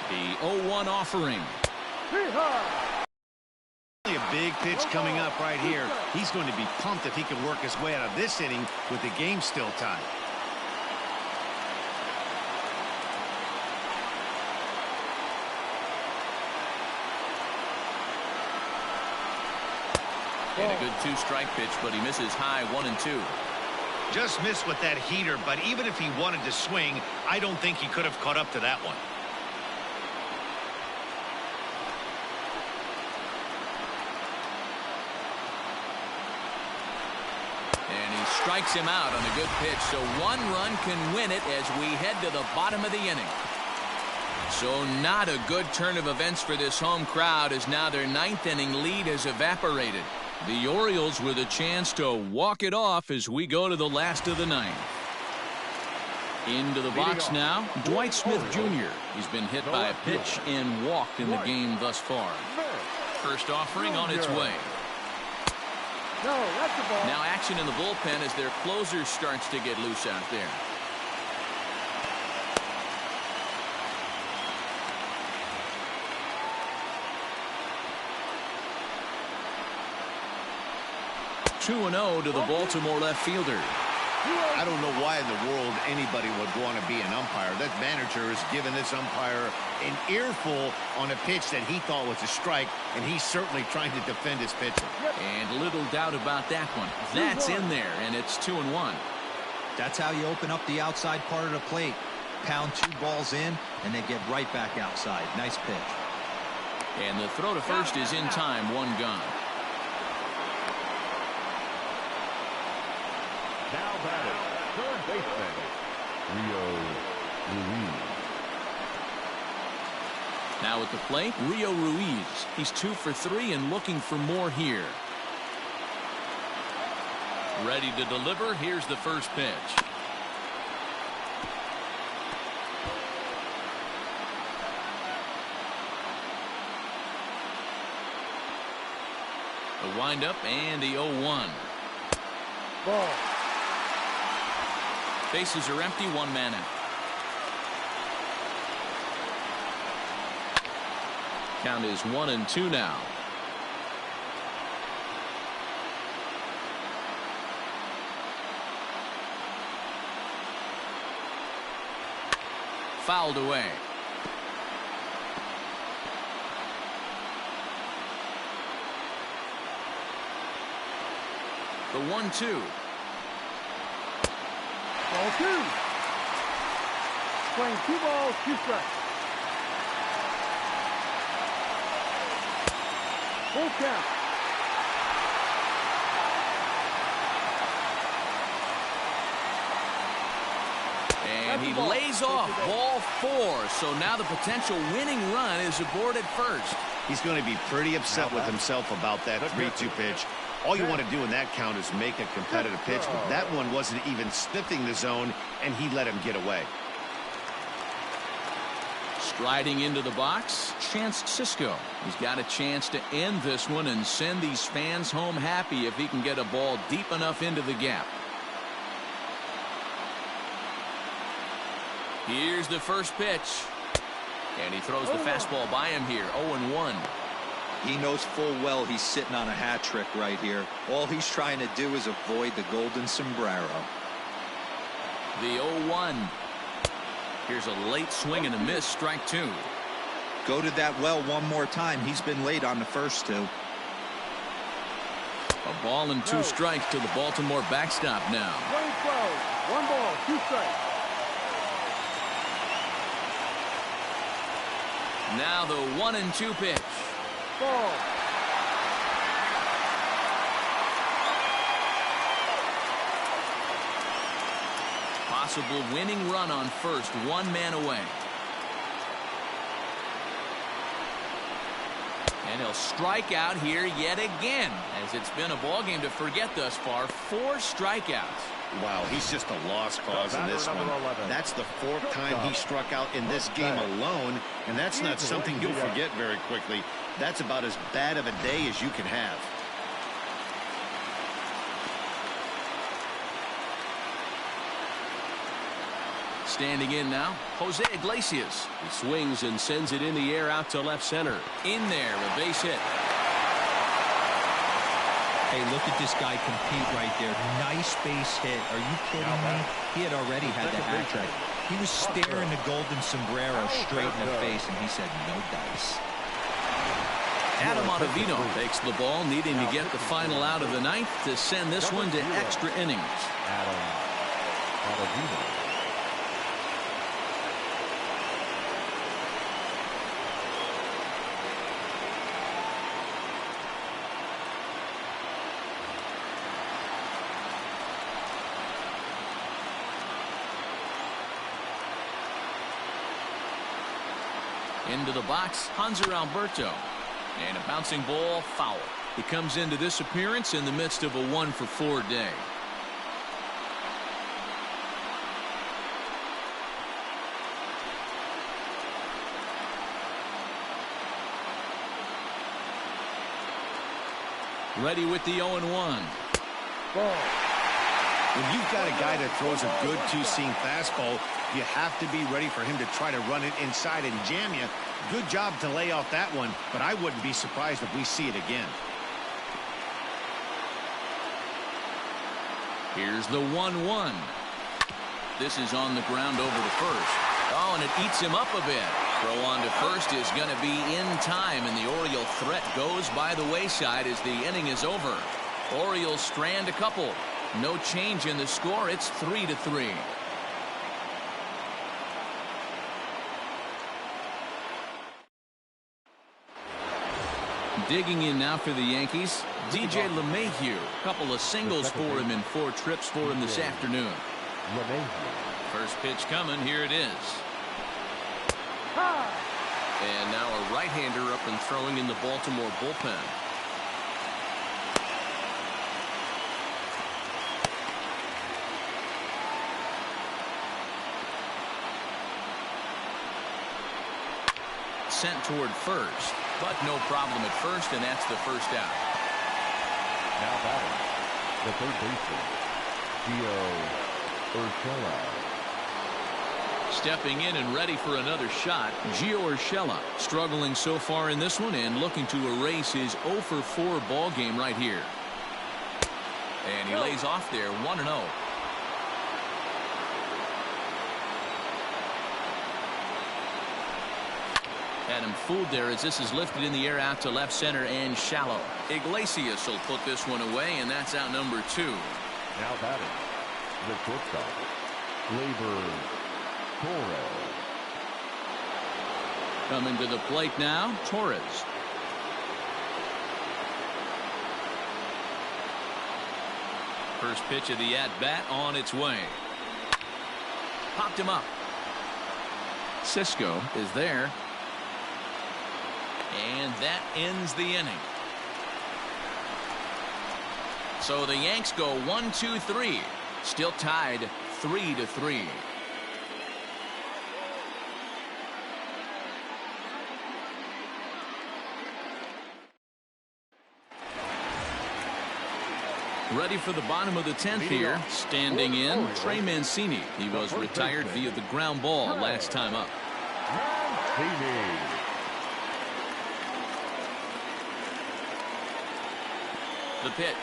The 0-1 offering. A big pitch coming up right here. He's going to be pumped if he can work his way out of this inning with the game still tied. And a good two-strike pitch, but he misses high 1-2. Just missed with that heater, but even if he wanted to swing, I don't think he could have caught up to that one. And he strikes him out on a good pitch, so one run can win it as we head to the bottom of the inning. So not a good turn of events for this home crowd, as now their ninth inning lead has evaporated. The Orioles with a chance to walk it off as we go to the last of the ninth. Into the box now, Dwight Smith Jr. He's been hit by a pitch and walked in the game thus far. First offering on its way. Now action in the bullpen as their closer starts to get loose out there. Two 2-0 to the Baltimore left fielder. I don't know why in the world anybody would want to be an umpire. That manager has given this umpire an earful on a pitch that he thought was a strike, and he's certainly trying to defend his pitcher. And little doubt about that one. That's in there, and it's 2-1. That's how you open up the outside part of the plate. Pound two balls in, and they get right back outside. Nice pitch. And the throw to first is in time, one gone. Now batting, third baseman, Rio Ruiz. Now at the plate, Rio Ruiz. He's 2 for 3 and looking for more here. Ready to deliver. Here's the first pitch. The windup and the 0-1. Ball. Bases are empty, one man out. Count is 1-2 now. Fouled away. The 1-2. Ball 2. Playing 2 balls, 2 strikes. Full count. And he lays off ball 4. So now the potential winning run is aboard at first. He's going to be pretty upset with himself about that 3-2 pitch. All you want to do in that count is make a competitive pitch, but that one wasn't even sniffing the zone, and he let him get away. Striding into the box, Chance Sisco. He's got a chance to end this one and send these fans home happy if he can get a ball deep enough into the gap. Here's the first pitch. And he throws the fastball by him here, 0-1. He knows full well he's sitting on a hat trick right here. All he's trying to do is avoid the golden sombrero. The 0-1. Here's a late swing and a miss, strike 2. Go to that well one more time. He's been late on the first 2. A ball and 2 strikes to the Baltimore backstop now. 1 ball, 2 strikes. Now the 1-2 pitch. Ball. Possible winning run on first, 1 man away. And he'll strike out here yet again, as it's been a ball game to forget thus far. 4 strikeouts. Wow, he's just a lost cause in this one. That's the 4th time he struck out in this game alone, and that's not something you'll forget very quickly. That's about as bad of a day as you can have. Standing in now, Jose Iglesias. He swings and sends it in the air out to left center. In there, a base hit. Hey, look at this guy compete right there. Nice base hit. Are you kidding me? He had already had the hat trick. He was staring the golden sombrero straight in the face, and he said, no dice. Adam Ottavino takes the ball, needing to get the final out of the ninth to send this one to extra innings. Adam Ottavino. Into the box, Hanser Alberto. And a bouncing ball, foul. He comes into this appearance in the midst of a 1-for-4 day. Ready with the 0-1. Ball. When you've got a guy that throws a good two-seam fastball, you have to be ready for him to try to run it inside and jam you. Good job to lay off that one, but I wouldn't be surprised if we see it again. Here's the 1-1. This is on the ground over to first. Oh, and it eats him up a bit. Throw on to first is going to be in time, and the Oriole threat goes by the wayside as the inning is over. Orioles strand a couple. No change in the score. It's 3-3. Digging in now for the Yankees, DJ LeMahieu. Couple of singles for him and 4 trips for him this afternoon. First pitch coming. Here it is. And now a right-hander up and throwing in the Baltimore bullpen. Sent toward first, but no problem at first, and that's the first out. Now batting, the third baseman, Gio Urshela. Stepping in and ready for another shot, Gio Urshela struggling so far in this one and looking to erase his 0-for-4 ball game right here. And he lays off there, 1-0. Had him fooled there as this is lifted in the air out to left center and shallow. Iglesias will put this one away, and that's out number 2. Now batting, the shortstop, Gleyber Torres. Coming to the plate now, Torres. First pitch of the at-bat on its way. Popped him up. Cisco is there. And that ends the inning. So the Yanks go 1-2-3. Still tied 3-3. Ready for the bottom of the 10th here. Standing in, Trey Mancini. He was retired via the ground ball last time up. The pitch.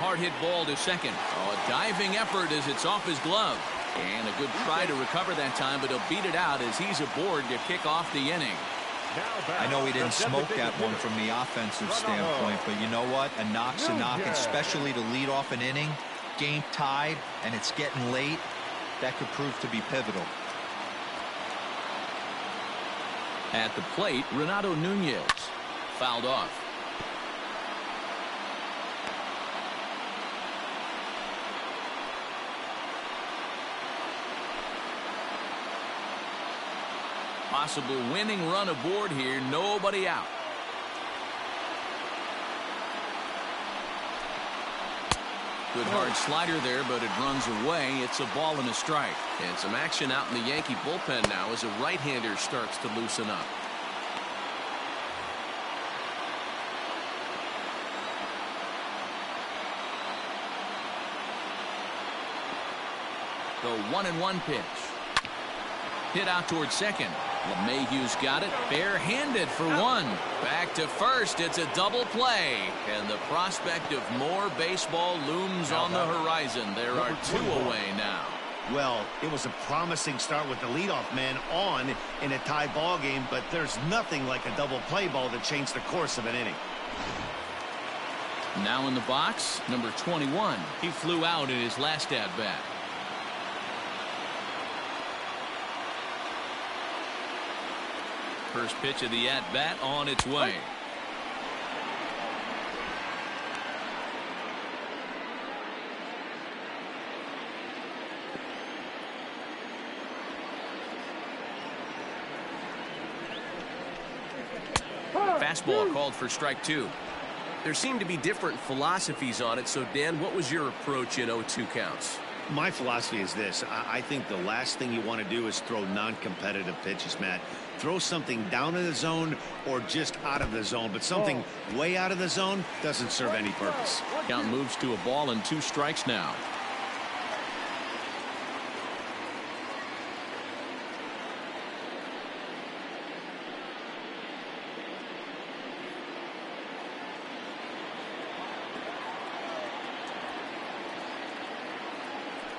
Hard hit ball to second. Oh, a diving effort as it's off his glove. And a good try to recover that time, but he'll beat it out as he's aboard to kick off the inning. I know he didn't smoke that one from the offensive standpoint, but you know what? A knock's a knock, especially to lead off an inning. Game tied, and it's getting late. That could prove to be pivotal. At the plate, Renato Nunez. Fouled off. Possible winning run aboard here. Nobody out. Good hard slider there, but it runs away. It's a ball and a strike. And some action out in the Yankee bullpen now as a right-hander starts to loosen up. The 1-1 pitch. Hit out towards second. LeMahieu's got it. Barehanded for one. Back to first. It's a double play. And the prospect of more baseball looms on the horizon. There are 2 away now. Well, it was a promising start with the leadoff man on in a tie ball game, but there's nothing like a double play ball to change the course of an inning. Now in the box, number 21. He flew out in his last at-bat. First pitch of the at-bat on its way. Fastball called for strike 2. There seem to be different philosophies on it. So, Dan, what was your approach in 0-2 counts? My philosophy is this. I think the last thing you want to do is throw non-competitive pitches, Matt. Throw something down in the zone or just out of the zone, but something way out of the zone doesn't serve any purpose. Count moves to a ball and 2 strikes now.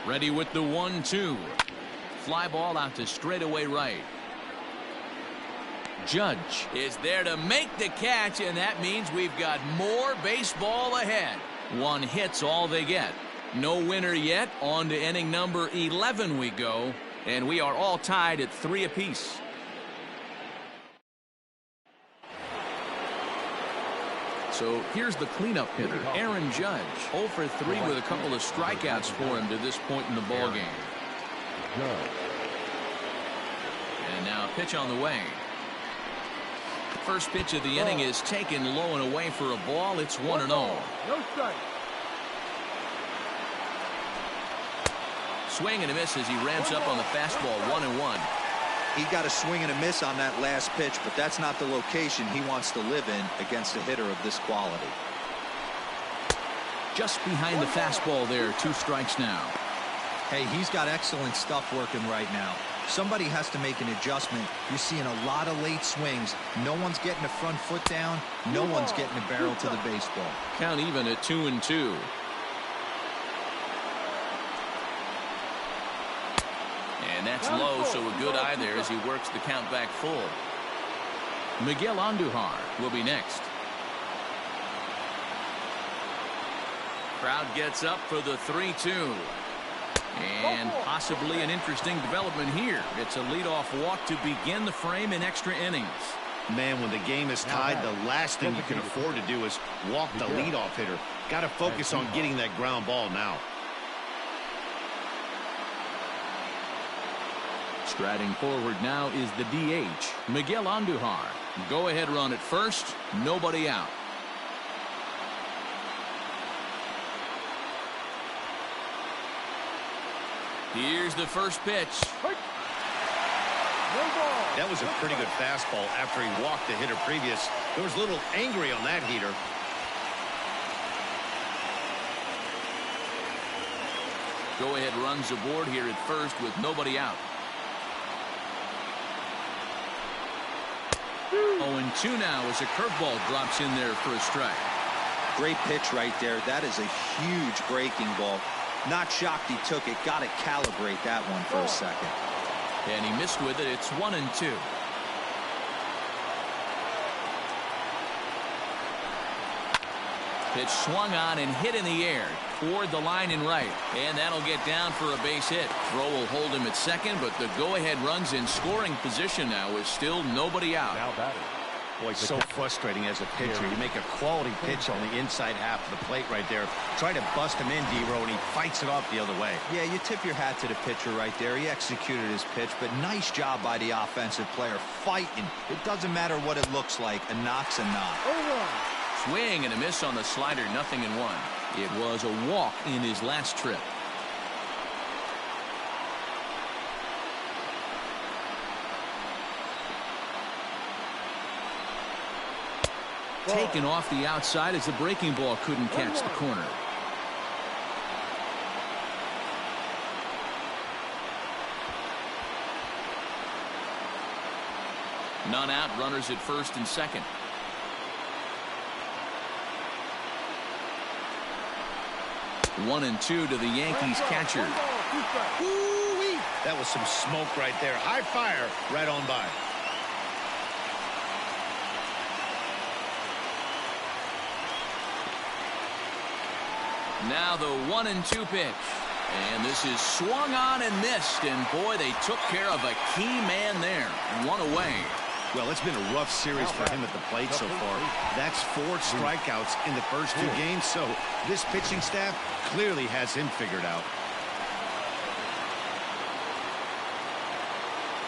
Ready with the 1-2. Fly ball out to straightaway right. Judge is there to make the catch, and that means we've got more baseball ahead. 1 hit's all they get. No winner yet. On to inning number 11 we go, and we are all tied at 3 apiece. So here's the cleanup hitter, Aaron Judge. 0 for 3 with a couple of strikeouts for him to this point in the ballgame. And now a pitch on the way. First pitch of the inning is taken low and away for a ball. It's 1-0. No strike. Swing and a miss as he ramps up on the fastball. 1-1. He got a swing and a miss on that last pitch, but that's not the location he wants to live in against a hitter of this quality. Just behind the fastball there. 2 strikes now. Hey, he's got excellent stuff working right now. Somebody has to make an adjustment. You're seeing a lot of late swings. No one's getting the front foot down. No one's getting the barrel to the baseball. Count even at 2-2. And that's low, so a good eye there as he works the count back full. Miguel Andujar will be next. Crowd gets up for the 3-2. And possibly an interesting development here. It's a leadoff walk to begin the frame in extra innings. Man, when the game is tied, the last thing you can afford to do is walk the leadoff hitter. Got to focus on getting that ground ball now. Striding forward now is the DH, Miguel Andujar. Go-ahead run at first, nobody out. Here's the first pitch. That was a pretty good fastball after he walked the hitter previous. There was a little angry on that heater. Go-ahead runs aboard here at first with nobody out. 0-2 now as a curveball drops in there for a strike. Great pitch right there. That is a huge breaking ball. Not shocked he took it. Got to calibrate that one for a second. And he missed with it. It's 1-2. Pitch swung on and hit in the air toward the line and right. And that'll get down for a base hit. Throw will hold him at second, but the go-ahead runs in scoring position now with still nobody out. Now batting. Boy, it's so frustrating as a pitcher. You make a quality pitch on the inside half of the plate right there. Try to bust him in, D-Row, and he fights it off the other way. Yeah, you tip your hat to the pitcher right there. He executed his pitch, but nice job by the offensive player fighting. It doesn't matter what it looks like. A knock's a knock. Swing and a miss on the slider, 0-1. It was a walk in his last trip. Taken off the outside as the breaking ball couldn't catch the corner. None out, runners at first and second. One and two to the Yankees catcher. Ooh-wee. That was some smoke right there. High fire right on by. Now the 1-2 pitch. And this is swung on and missed. And boy, they took care of a key man there. One away. Well, it's been a rough series for him at the plate so far. That's 4 strikeouts in the first 2 games. So this pitching staff clearly has him figured out.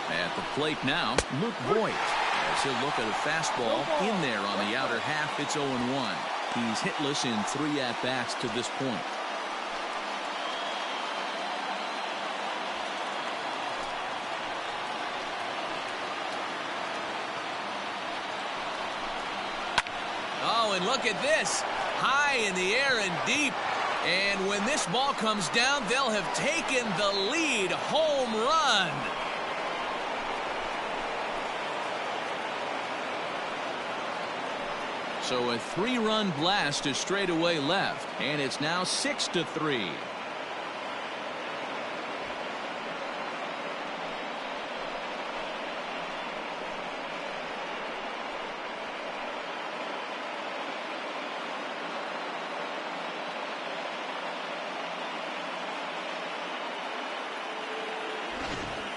At the plate now, Luke Voigt. As he'll look at a fastball in there on the outer half. It's 0-1. He's hitless in 3 at-bats to this point. Oh, and look at this. High in the air and deep. And when this ball comes down, they'll have taken the lead. Home run. So a 3-run blast to straightaway left, and it's now 6-3.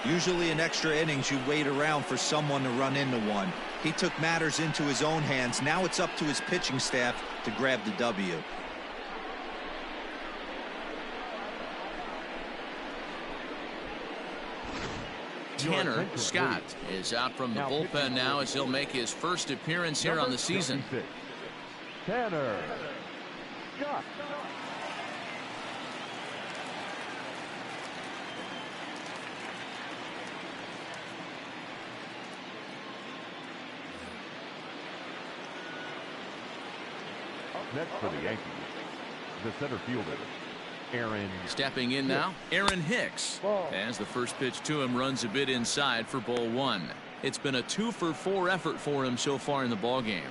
Usually in extra innings, you wait around for someone to run into one. He took matters into his own hands. Now it's up to his pitching staff to grab the W. Tanner Scott is out from the bullpen now as he'll make his first appearance here on the season. Tanner Scott. Next for the Yankees, the center fielder, Aaron. Stepping in now, Aaron Hicks. As the first pitch to him runs a bit inside for ball 1. It's been a 2-for-4 effort for him so far in the ball game.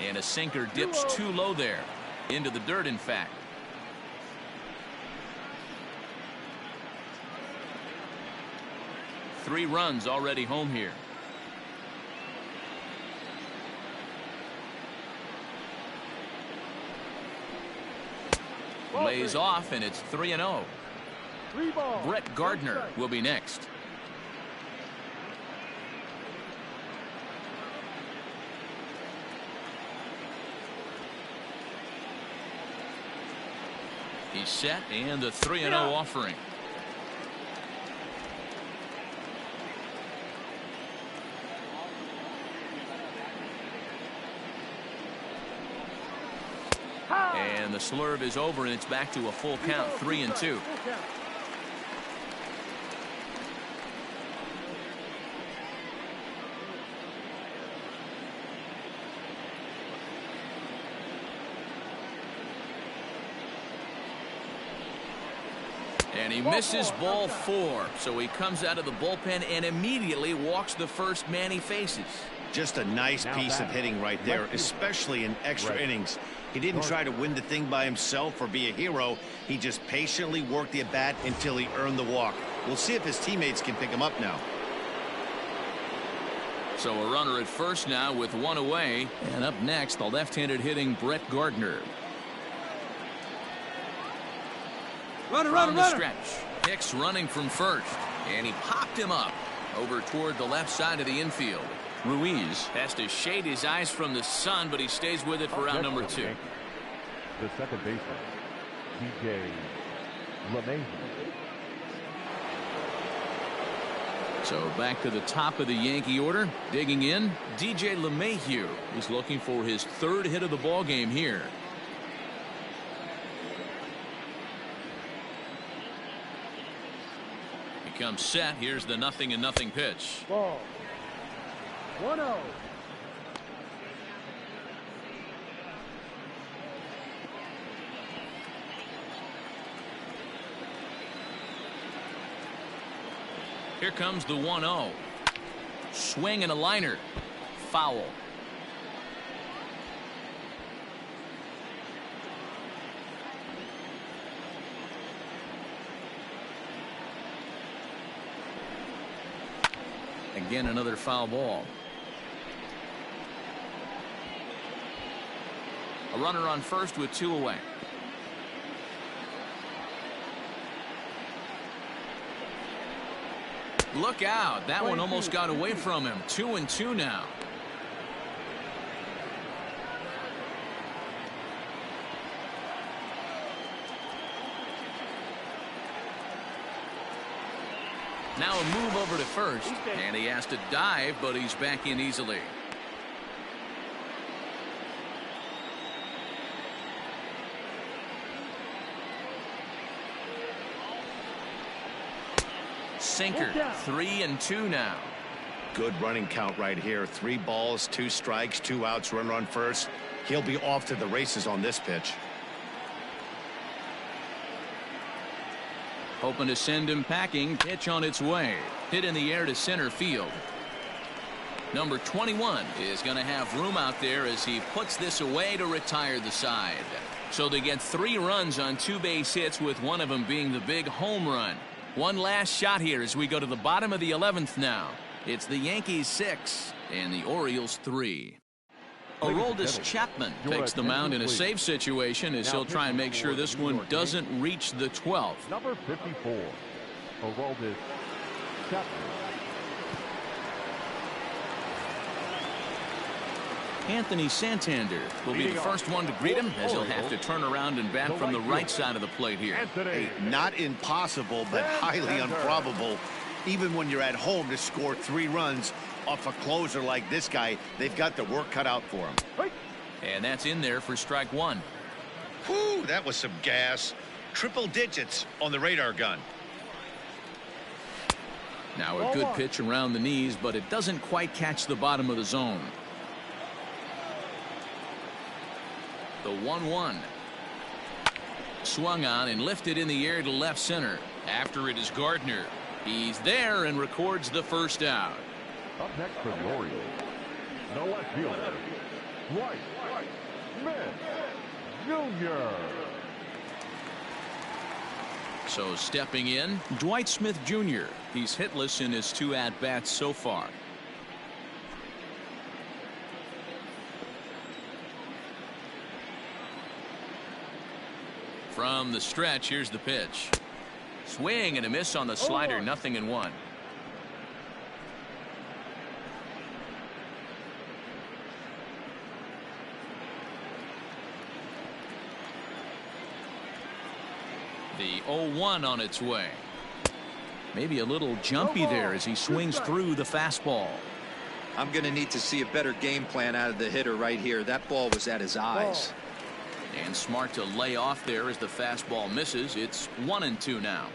And a sinker dips too low there. Into the dirt, in fact. Three runs already home here. Lays off, and it's 3-0. Brett Gardner will be next. He's set, and the 3-0 offering. And the slurve is over, and it's back to a full count, 3-2. And he misses ball 4, so he comes out of the bullpen and immediately walks the first man he faces. Just a nice piece of hitting right there, especially in extra innings. He didn't try to win the thing by himself or be a hero. He just patiently worked the at-bat until he earned the walk. We'll see if his teammates can pick him up now. So a runner at first now with one away. And up next, the left-handed hitting Brett Gardner. From the stretch. Hicks running from first. And he popped him up over toward the left side of the infield. Ruiz has to shade his eyes from the sun, but he stays with it for round number 2. The second baseman, DJ LeMahieu. So back to the top of the Yankee order. Digging in, DJ LeMahieu is looking for his 3rd hit of the ball game here. He comes set. Here's the 0-0 pitch. Ball. 1-0. Here comes the 1-0. Swing and a liner. Foul. Again, another foul ball. A runner on first with 2 away. Look out. That one almost got away from him. 2-2 now. Now a move over to first, and he has to dive, but he's back in easily. Sinker. 3-2 now. Good running count right here. 3 balls, 2 strikes, 2 outs, runner on first. He'll be off to the races on this pitch. Hoping to send him packing. Pitch on its way. Hit in the air to center field. Number 21 is going to have room out there as he puts this away to retire the side. So they get 3 runs on 2 base hits, with one of them being the big home run. One last shot here as we go to the bottom of the 11th now. It's the Yankees 6 and the Orioles 3. Aroldis Chapman takes the mound in a safe situation as he'll try and make sure this one doesn't reach the 12th. Number 54, Aroldis Chapman. Anthony Santander will be the first one to greet him as he'll have to turn around and bat from the right side of the plate here. Hey, not impossible, but highly improbable. Even when you're at home to score 3 runs off a closer like this guy, they've got the work cut out for him. And that's in there for strike 1. Whew, that was some gas. Triple digits on the radar gun. Now a good pitch around the knees, but it doesn't quite catch the bottom of the zone. The 1-1. Swung on and lifted in the air to left center. After it is Gardner. He's there and records the first out. Up next for the Orioles, the left fielder, Dwight Smith Jr. So stepping in, Dwight Smith Jr. He's hitless in his 2 at-bats so far. From the stretch, here's the pitch. Swing and a miss on the slider. 0-1. The 0-1 on its way. Maybe a little jumpy there as he swings through the fastball. I'm going to need to see a better game plan out of the hitter right here. That ball was at his eyes. And smart to lay off there as the fastball misses. It's 1-2 now.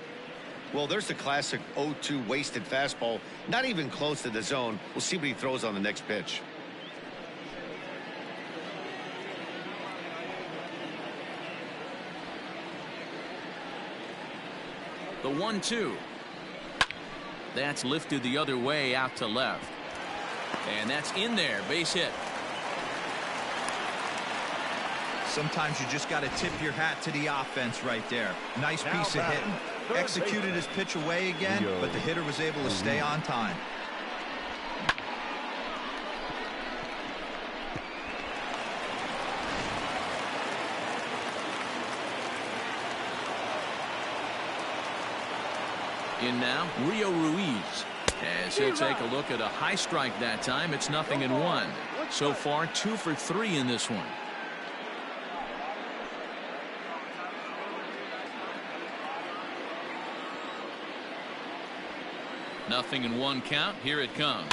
Well, there's the classic 0-2 wasted fastball. Not even close to the zone. We'll see what he throws on the next pitch. The 1-2. That's lifted the other way out to left. And that's in there. Base hit. Sometimes you just got to tip your hat to the offense right there. Nice piece of hitting. Executed his pitch away again, but the hitter was able to stay on time. In now, Rio Ruiz. As he'll take a look at a high strike that time, it's 0-1. So far, 2 for 3 in this one. 0-1 count. Here it comes.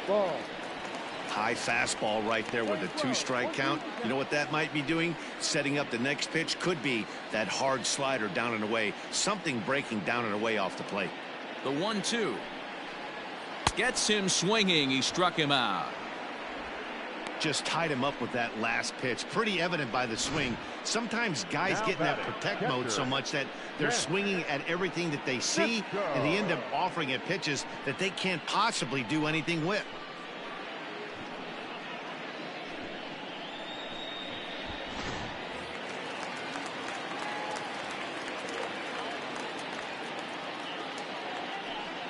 Ball. High fastball right there with a 2-strike count. You know what that might be doing? Setting up the next pitch. Could be that hard slider down and away. Something breaking down and away off the plate. The 1-2. Gets him swinging. He struck him out. Just tied him up with that last pitch. Pretty evident by the swing. Sometimes guys get in that protect mode so much that they're swinging at everything that they see, and they end up offering at pitches that they can't possibly do anything with.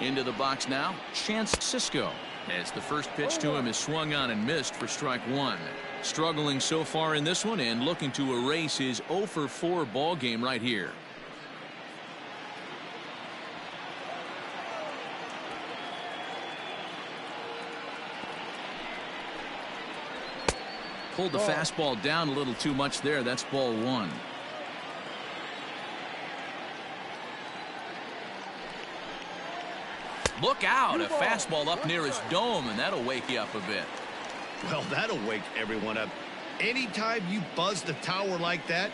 Into the box now, Chance Sisco. As the first pitch to him is swung on and missed for strike one. Struggling so far in this one and looking to erase his 0 for 4 ball game right here. Pulled the fastball down a little too much there. That's ball one. Look out, a fastball up near his dome, and that'll wake you up a bit. Well, that'll wake everyone up. Anytime you buzz the tower like that,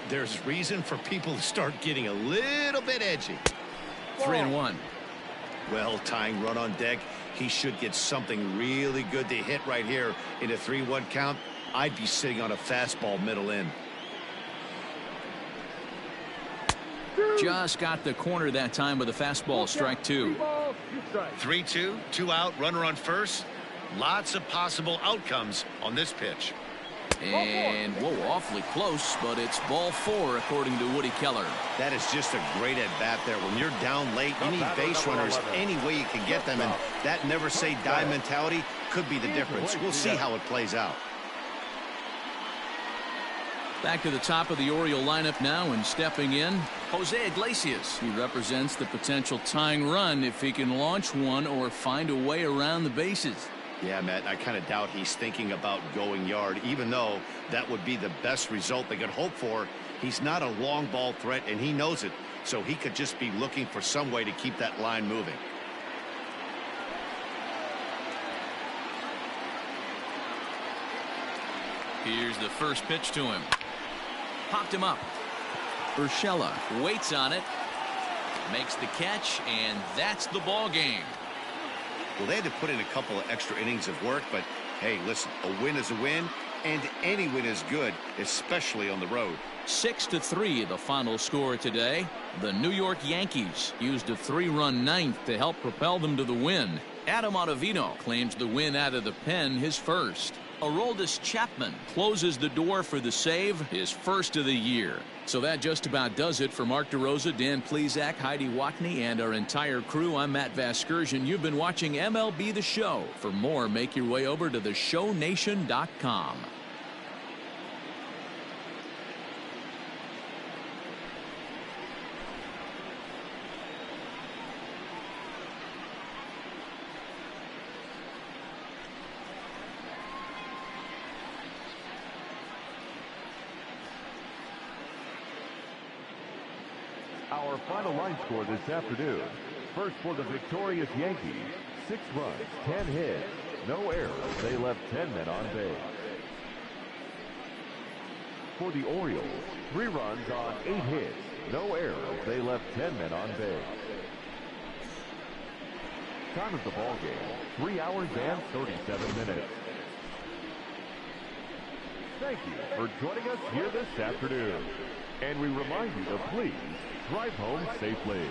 there's reason for people to start getting a little bit edgy. 3-1. Well, tying run on deck. He should get something really good to hit right here in a 3-1 count. I'd be sitting on a fastball middle in. Just got the corner that time with a fastball, strike two. 3-2, 2 out, runner on first. Lots of possible outcomes on this pitch. And, whoa, awfully close, but it's ball 4 according to Woody Keller. That is just a great at-bat there. When you're down late, you need base runners any way you can get them, and that never-say-die mentality could be the difference. We'll see how it plays out. Back to the top of the Oriole lineup now, and stepping in, Jose Iglesias. He represents the potential tying run if he can launch one or find a way around the bases. Yeah, Matt, I kind of doubt he's thinking about going yard, even though that would be the best result they could hope for. He's not a long ball threat, and he knows it, so he could just be looking for some way to keep that line moving. Here's the first pitch to him. Popped him up. Urshela waits on it, makes the catch, and that's the ball game. Well, they had to put in a couple of extra innings of work, but hey, listen, a win is a win, and any win is good, especially on the road. 6-3 the final score today. The New York Yankees used a 3-run ninth to help propel them to the win. Adam Ottavino claims the win out of the pen, his first. Aroldis Chapman closes the door for the save, his first of the year. So that just about does it for Mark DeRosa, Dan Plesac, Heidi Watney, and our entire crew. I'm Matt Vasgersian. You've been watching MLB The Show. For more, make your way over to theshownation.com. Our final line score this afternoon. First for the victorious Yankees, 6 runs, 10 hits, no errors. They left 10 men on base. For the Orioles, 3 runs on 8 hits, no errors. They left 10 men on base. Time of the ball game, 3 hours and 37 minutes. Thank you for joining us here this afternoon. And we remind you to please drive home safely.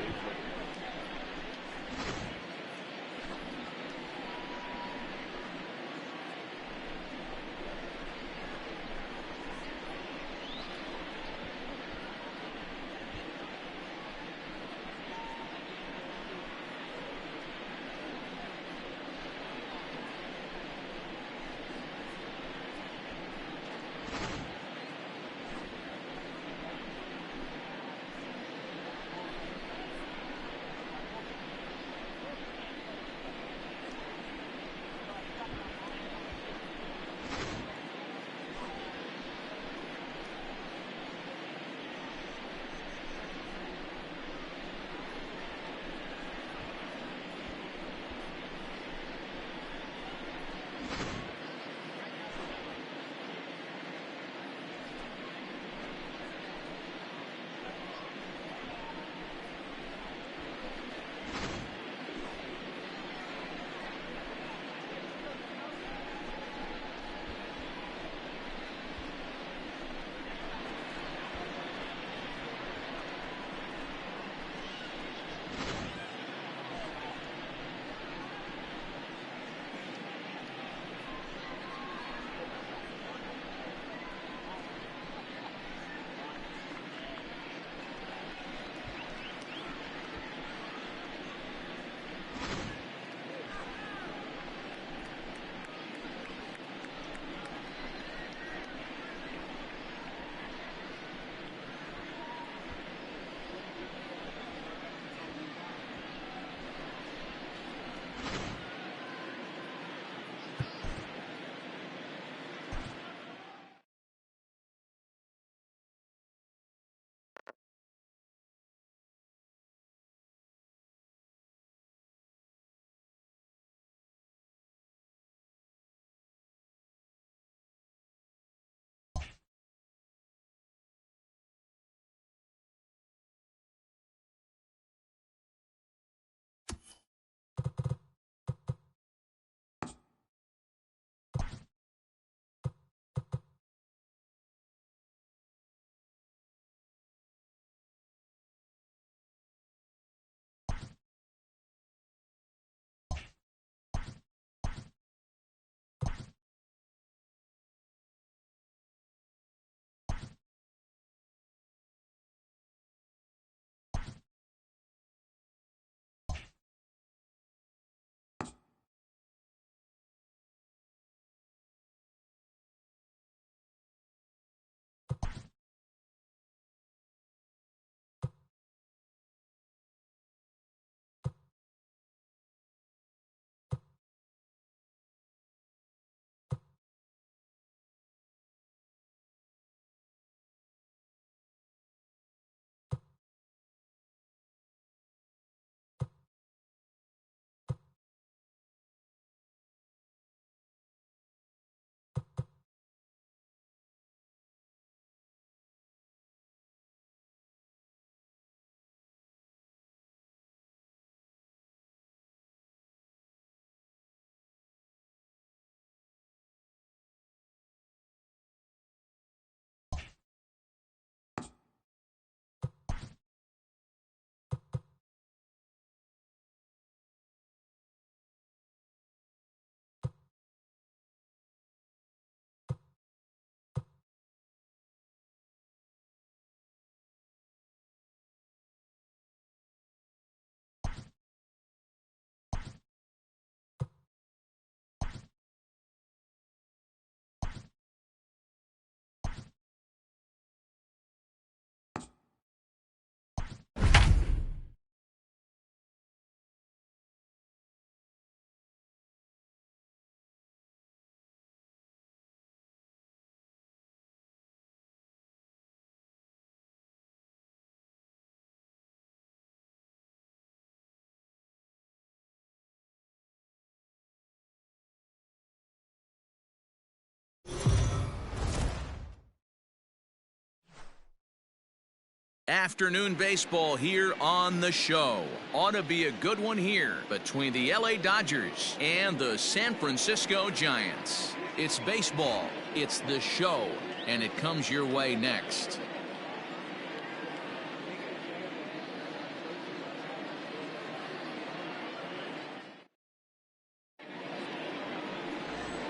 Afternoon baseball here on the show. Ought to be a good one here between the LA Dodgers and the San Francisco Giants. It's baseball, it's the show, and it comes your way next.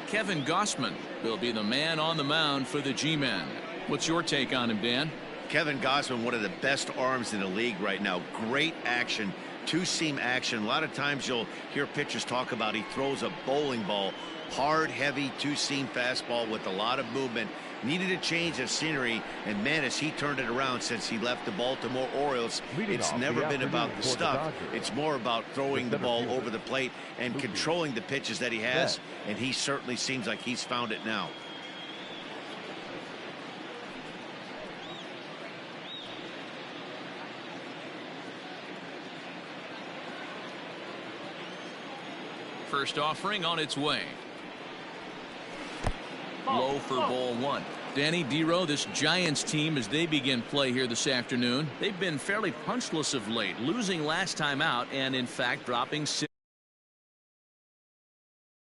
Kevin Gausman will be the man on the mound for the G-Men. What's your take on him, Dan? Kevin Gausman, one of the best arms in the league right now. Great action, two-seam action. A lot of times you'll hear pitchers talk about he throws a bowling ball. Hard, heavy, two-seam fastball with a lot of movement. Needed a change of scenery, and man, as he turned it around since he left the Baltimore Orioles, it's never been about the stuff. It's more about throwing the ball over the plate and controlling the pitches that he has, and he certainly seems like he's found it now. First offering on its way. Low for ball one. Danny Dero, this Giants team, as they begin play here this afternoon, they've been fairly punchless of late, losing last time out and in fact dropping six.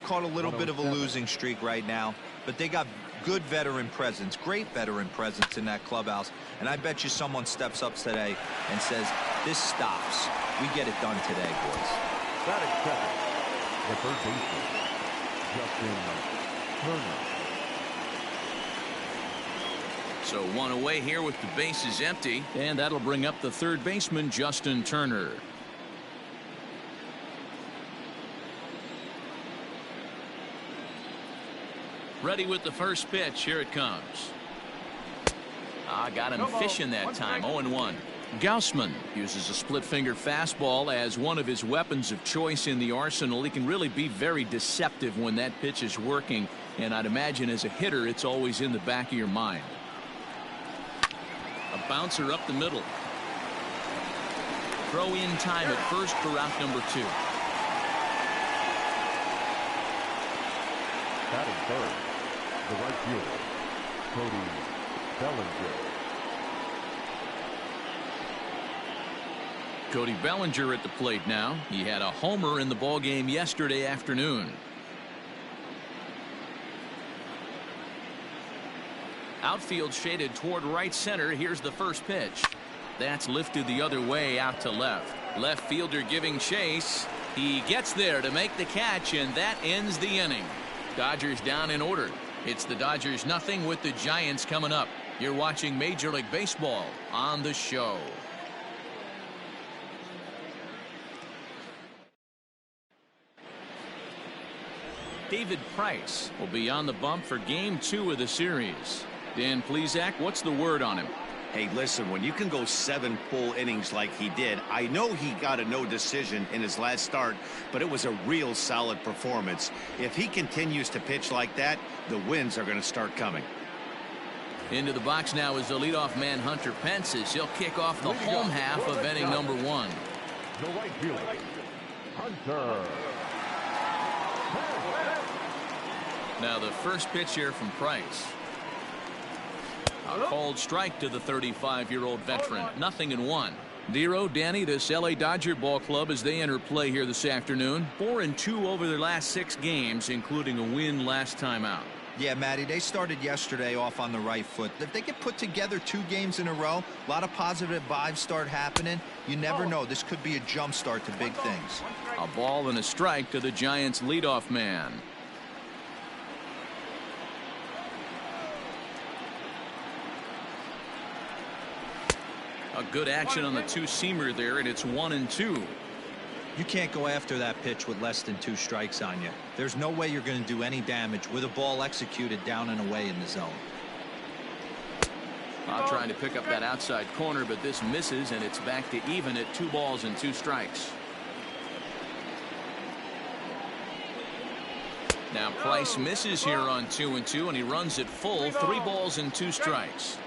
Caught a little bit of a losing streak right now, but they got good veteran presence, great veteran presence in that clubhouse, and I bet you someone steps up today and says, this stops. We get it done today, boys. Batting second, the third baseman, Justin Turner. So one away here with the bases empty, and that'll bring up the third baseman, Justin Turner. Ready with the first pitch. Here it comes. Got him fishing that time. 0-1. Gausman uses a split finger fastball as one of his weapons of choice in the arsenal. He can really be very deceptive when that pitch is working, and I'd imagine as a hitter it's always in the back of your mind. A bouncer up the middle. Throw in time at first for out number 2. Batting third, the right fielder, Cody Bellinger. Cody Bellinger at the plate now. He had a homer in the ballgame yesterday afternoon. Outfield shaded toward right center. Here's the first pitch. That's lifted the other way out to left. Left fielder giving chase. He gets there to make the catch, and that ends the inning. Dodgers down in order. It's the Dodgers nothing with the Giants coming up. You're watching Major League Baseball on the show. David Price will be on the bump for game 2 of the series. Dan Plesac, what's the word on him? Hey, listen, when you can go 7 full innings like he did, I know he got a no decision in his last start, but it was a real solid performance. If he continues to pitch like that, the wins are going to start coming. Into the box now is the leadoff man, Hunter Pence, as he'll kick off the home half of inning number 1. The right fielder, Hunter. Now the first pitch here from Price. A called strike to the 35-year-old veteran. 0-1. Dero, Danny, this LA Dodger ball club as they enter play here this afternoon. 4-2 over their last 6 games, including a win last time out. Yeah, Matty, they started yesterday off on the right foot. If they get put together 2 games in a row, a lot of positive vibes start happening. You never know. This could be a jump start to big things. A ball and a strike to the Giants leadoff man. A good action on the two-seamer there, and it's 1-2. You can't go after that pitch with less than 2 strikes on you. There's no way you're going to do any damage with a ball executed down and away in the zone. Trying to pick up that outside corner, but this misses, and it's back to even at 2 balls and 2 strikes. Now Price misses here on 2-2, and he runs it full. 3 balls and 2 strikes.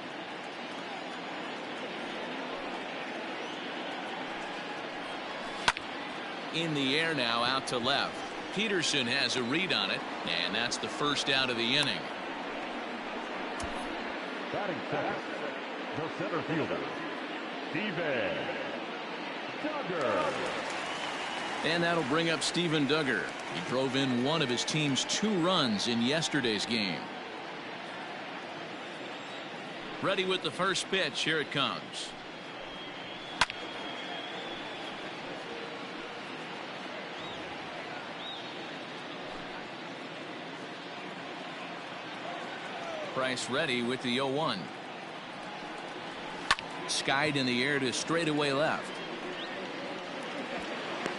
In the air now, out to left. Peterson has a read on it, and that's the first out of the inning. Batting second, the center fielder, Steven Duggar. And that'll bring up Steven Duggar. He drove in one of his team's 2 runs in yesterday's game. Ready with the first pitch. Here it comes. Price ready with the 0-1. Skied in the air to straightaway left.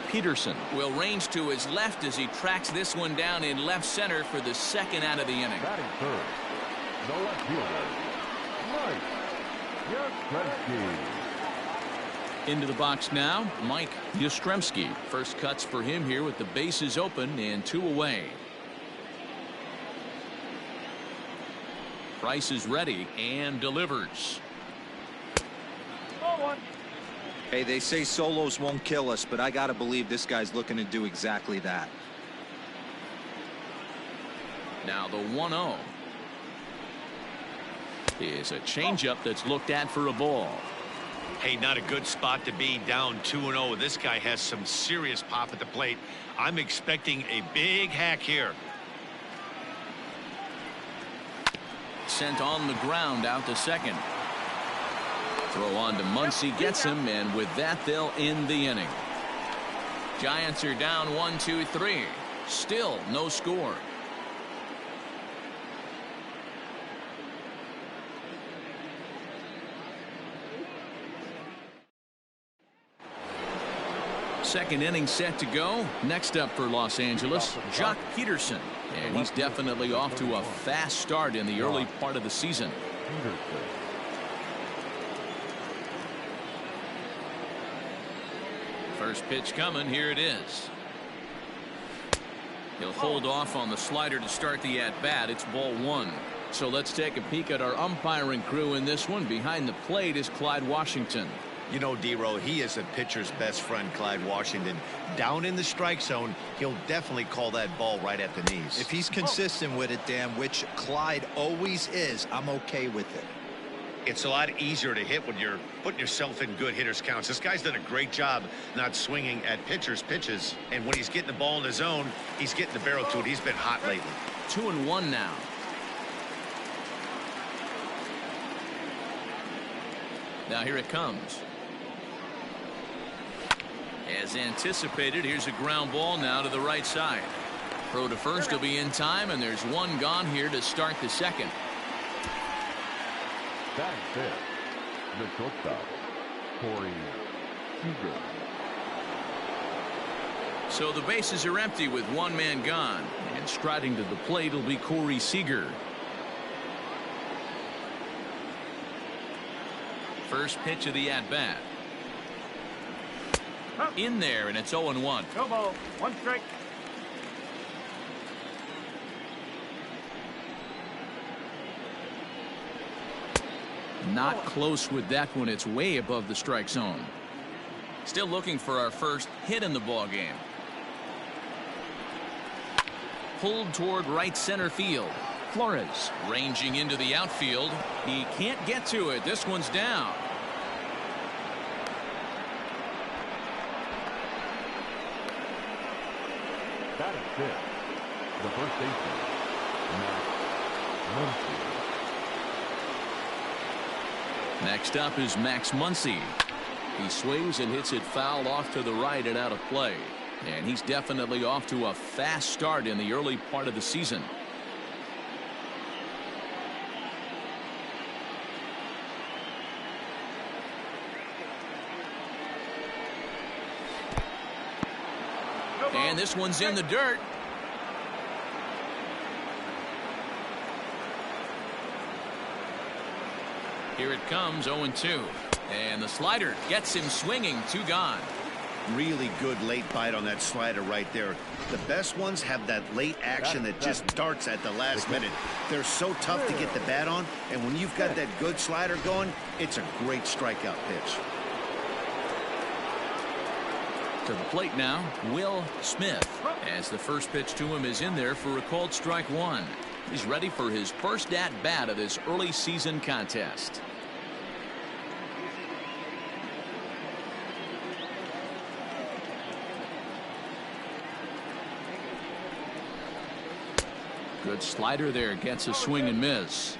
Peterson will range to his left as he tracks this one down in left center for the second out of the inning. Batting third, the left fielder, Mike Yastrzemski. Into the box now, Mike Yastrzemski. First cuts for him here with the bases open and 2 away. Price is ready and delivers. Hey, they say solos won't kill us, but I got to believe this guy's looking to do exactly that. Now the 1-0 is a changeup that's looked at for a ball. Hey, not a good spot to be, down 2-0. This guy has some serious pop at the plate. I'm expecting a big hack here. Sent on the ground out to second. Throw on to Muncy, gets him, and with that they'll end the inning. Giants are down 1-2-3. Still no score. Second inning set to go. Next up for Los Angeles, Jock Peterson. And he's definitely off to a fast start in the early part of the season. First pitch coming. Here it is. He'll hold off on the slider to start the at-bat. It's ball 1. So let's take a peek at our umpiring crew in this one. Behind the plate is Clyde Washington. You know, D-Row, he is a pitcher's best friend, Clyde Washington. Down in the strike zone, he'll definitely call that ball right at the knees. If he's consistent with it, Dan, which Clyde always is, I'm okay with it. It's a lot easier to hit when you're putting yourself in good hitters' counts. This guy's done a great job not swinging at pitchers' pitches. And when he's getting the ball in the zone, he's getting the barrel to it. He's been hot lately. 2-1 now. Now here it comes. As anticipated, here's a ground ball now to the right side. Throw to first will be in time, and there's one gone here to start the second. Batting fifth, the shortstop, Corey Seager. So the bases are empty with one man gone, and striding to the plate will be Corey Seager. First pitch of the at-bat. In there, and it's 0-1. No ball, 1 strike. Not close with that one. It's way above the strike zone. Still looking for our first hit in the ball game. Pulled toward right center field. Flores ranging into the outfield. He can't get to it. This one's down. Batting fifth, the first baseman, Max Muncy. Next up is Max Muncy. He swings and hits it foul off to the right and out of play. And he's definitely off to a fast start in the early part of the season. And this one's in the dirt. Here it comes, 0-2. And the slider gets him swinging, 2 gone. Really good late bite on that slider right there. The best ones have that late action that just darts at the last minute. They're so tough to get the bat on, and when you've got that good slider going, it's a great strikeout pitch. To the plate now, Will Smith, as the first pitch to him is in there for a called strike 1. He's ready for his first at bat of this early season contest. Good slider there, gets a swing and miss.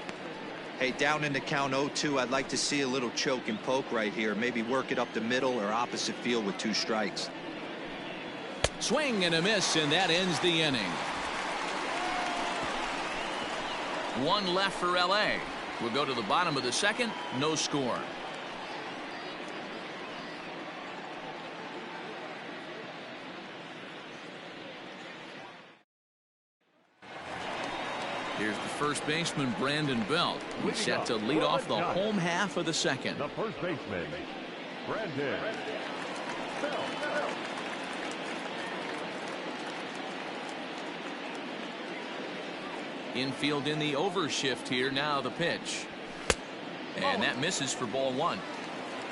Hey, down in the count 0-2, I'd like to see a little choke and poke right here. Maybe work it up the middle or opposite field with 2 strikes. Swing and a miss, and that ends the inning. 1 left for LA. We'll go to the bottom of the second. No score. Here's the first baseman, Brandon Belt. He's set to lead off the home half of the second. The first baseman, Brandon Belt. Infield in the overshift here. Now the pitch. And that misses for ball 1.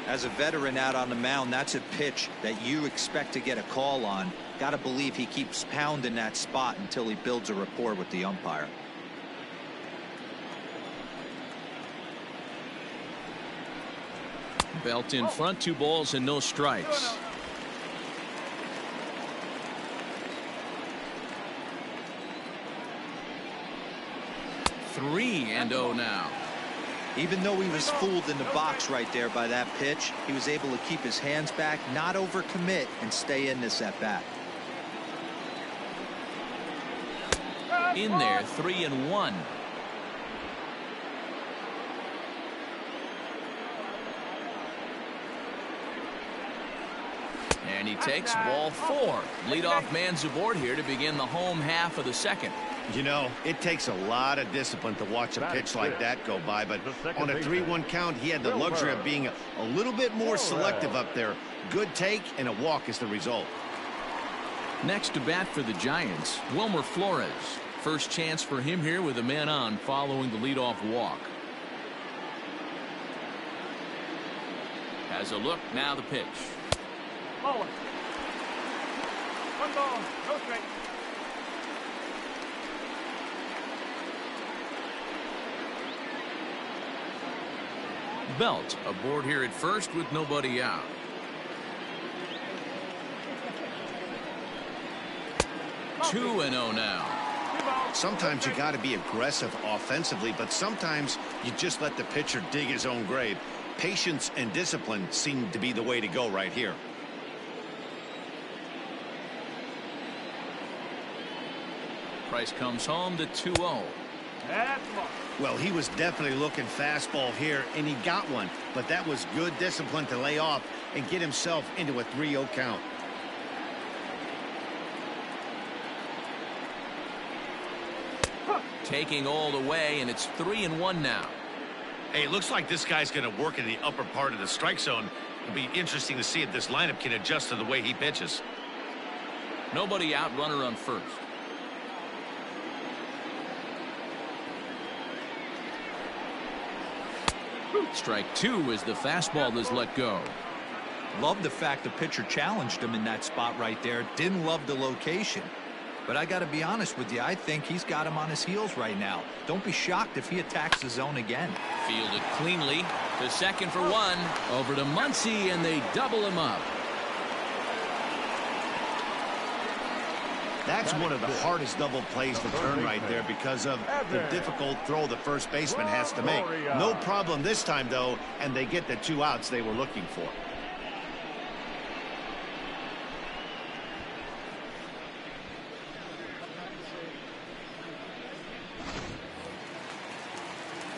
As a veteran out on the mound, that's a pitch that you expect to get a call on. Got to believe he keeps pounding that spot until he builds a rapport with the umpire. Belt in front, 2 balls and no strikes. Three and 0 now. Even though he was fooled in the box right there by that pitch, he was able to keep his hands back, not overcommit, and stay in this at bat. In there, 3 and 1. And he takes ball 4. Leadoff man's aboard here to begin the home half of the second. You know, it takes a lot of discipline to watch a pitch like that go by, but on a 3-1 count, he had the luxury of being a little bit more selective up there. Good take, and a walk is the result. Next to bat for the Giants, Wilmer Flores. First chance for him here with a man on following the leadoff walk. Has a look, now the pitch. 1 ball, no strike. Belt aboard here at first with nobody out. Two and 0 now. Sometimes you got to be aggressive offensively, but sometimes you just let the pitcher dig his own grave. Patience and discipline seem to be the way to go right here. Price comes home to 2-0. Well, he was definitely looking fastball here, and he got one. But that was good discipline to lay off and get himself into a 3-0 count. Taking all the way, and it's 3 and 1 now. Hey, it looks like this guy's going to work in the upper part of the strike zone. It'll be interesting to see if this lineup can adjust to the way he pitches. Nobody out, runner on first. Strike 2 as the fastball is let go. Love the fact the pitcher challenged him in that spot right there. Didn't love the location. But I got to be honest with you, I think he's got him on his heels right now. Don't be shocked if he attacks the zone again. Fielded cleanly to second for 1. Over to Muncy, and they double him up. That's one of the hardest double plays to turn right there because of the difficult throw the first baseman has to make. No problem this time, though, and they get the 2 outs they were looking for.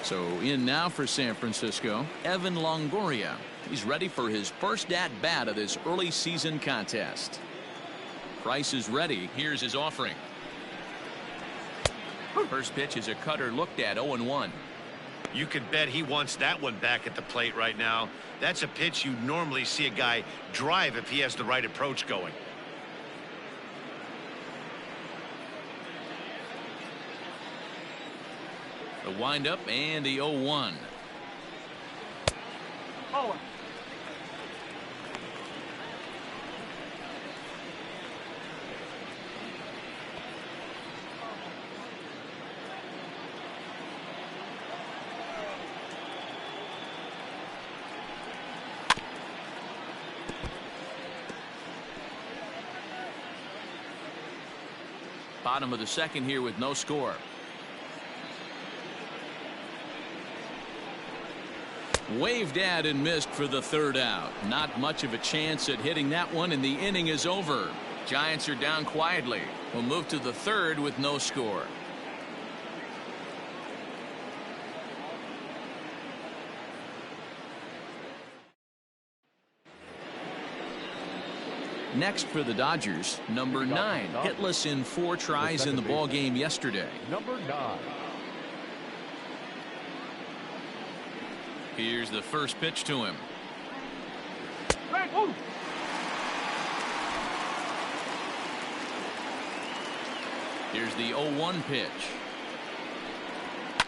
So in now for San Francisco, Evan Longoria. He's ready for his first at-bat of this early season contest. Price is ready. Here's his offering. First pitch is a cutter looked at, 0-1. You could bet he wants that one back at the plate right now. That's a pitch you normally see a guy drive if he has the right approach going. The windup and the 0-1. Bottom of the second here with no score. Waved at and missed for the third out. Not much of a chance at hitting that one, and the inning is over. Giants are down quietly. We'll move to the third with no score. Next for the Dodgers, number 9, hitless in 4 tries in the ball game yesterday. Number 9. Here's the first pitch to him. Here's the 0-1 pitch.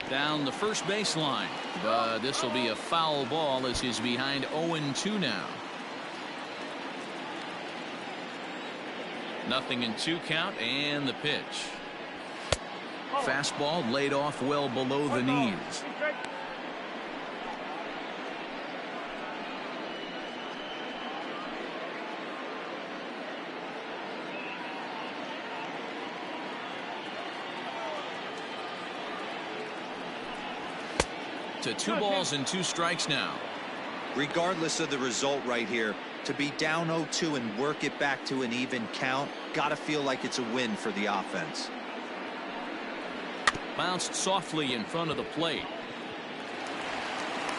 Down the first baseline, but this will be a foul ball as he's behind 0-2 now. Nothing in 2 count, and the pitch. Fastball laid off well below the knees. To 2 balls and 2 strikes now. Regardless of the result right here, to be down 0-2 and work it back to an even count, gotta feel like it's a win for the offense. Bounced softly in front of the plate.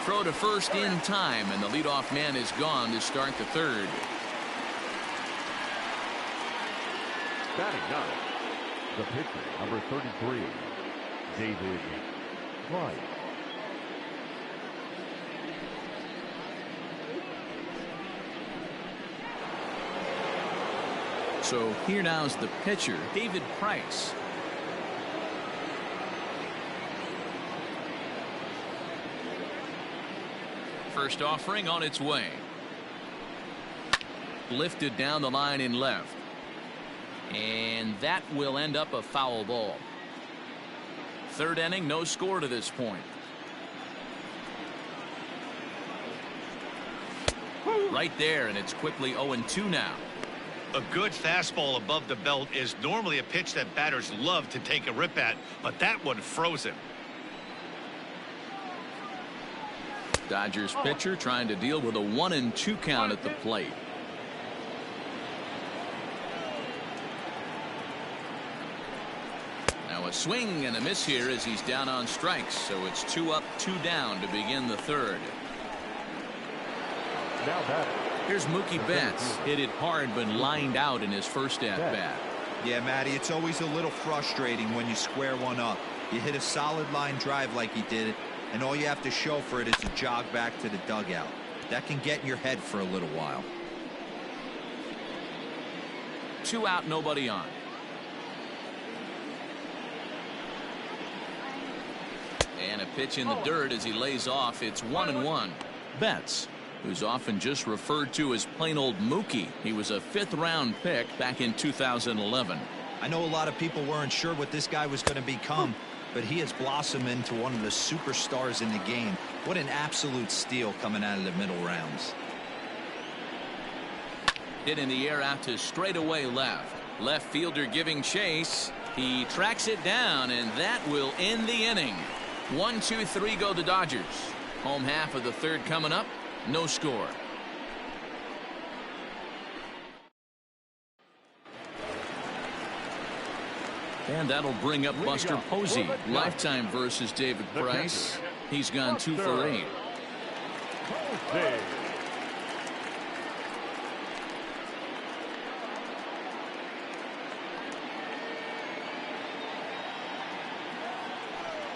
Throw to first in time, and the leadoff man is gone to start the third. Batting 9th, the pitcher, number 33, David Price. So here now is the pitcher, David Price. First offering on its way. Lifted down the line in left. And that will end up a foul ball. Third inning, no score to this point. Right there, and it's quickly 0-2 now. A good fastball above the belt is normally a pitch that batters love to take a rip at, but that one froze him. Dodgers pitcher trying to deal with a 1-2 count at the plate. Now a swing and a miss here as he's down on strikes, so it's 2 up, 2 down to begin the third. Now batting. Here's Mookie Betts. Hit it hard but lined out in his first at-bat. Yeah, Matty, it's always a little frustrating when you square one up. You hit a solid line drive like he did, and all you have to show for it is to jog back to the dugout. That can get in your head for a little while. 2 out, nobody on. And a pitch in the dirt as he lays off. It's 1-1. Betts, who's often just referred to as plain old Mookie. He was a 5th-round pick back in 2011. I know a lot of people weren't sure what this guy was going to become, but he has blossomed into one of the superstars in the game. What an absolute steal coming out of the middle rounds. Hit in the air out to straightaway left. Left fielder giving chase. He tracks it down, and that will end the inning. 1-2-3 go the Dodgers. Home half of the third coming up. No score. And that'll bring up Buster Posey. Lifetime versus David Price. He's gone 2 for 8.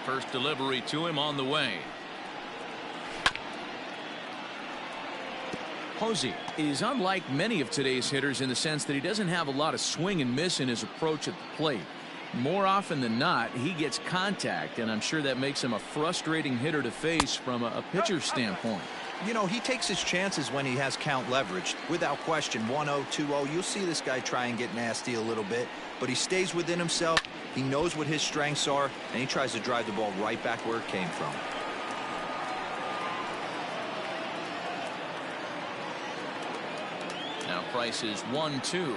First delivery to him on the way. Posey is unlike many of today's hitters in the sense that he doesn't have a lot of swing and miss in his approach at the plate. More often than not, he gets contact, and I'm sure that makes him a frustrating hitter to face from a pitcher's standpoint. You know, he takes his chances when he has count leveraged. Without question, 1-0, 2-0, you'll see this guy try and get nasty a little bit, but he stays within himself. He knows what his strengths are, and he tries to drive the ball right back where it came from. Now Price is 1-2.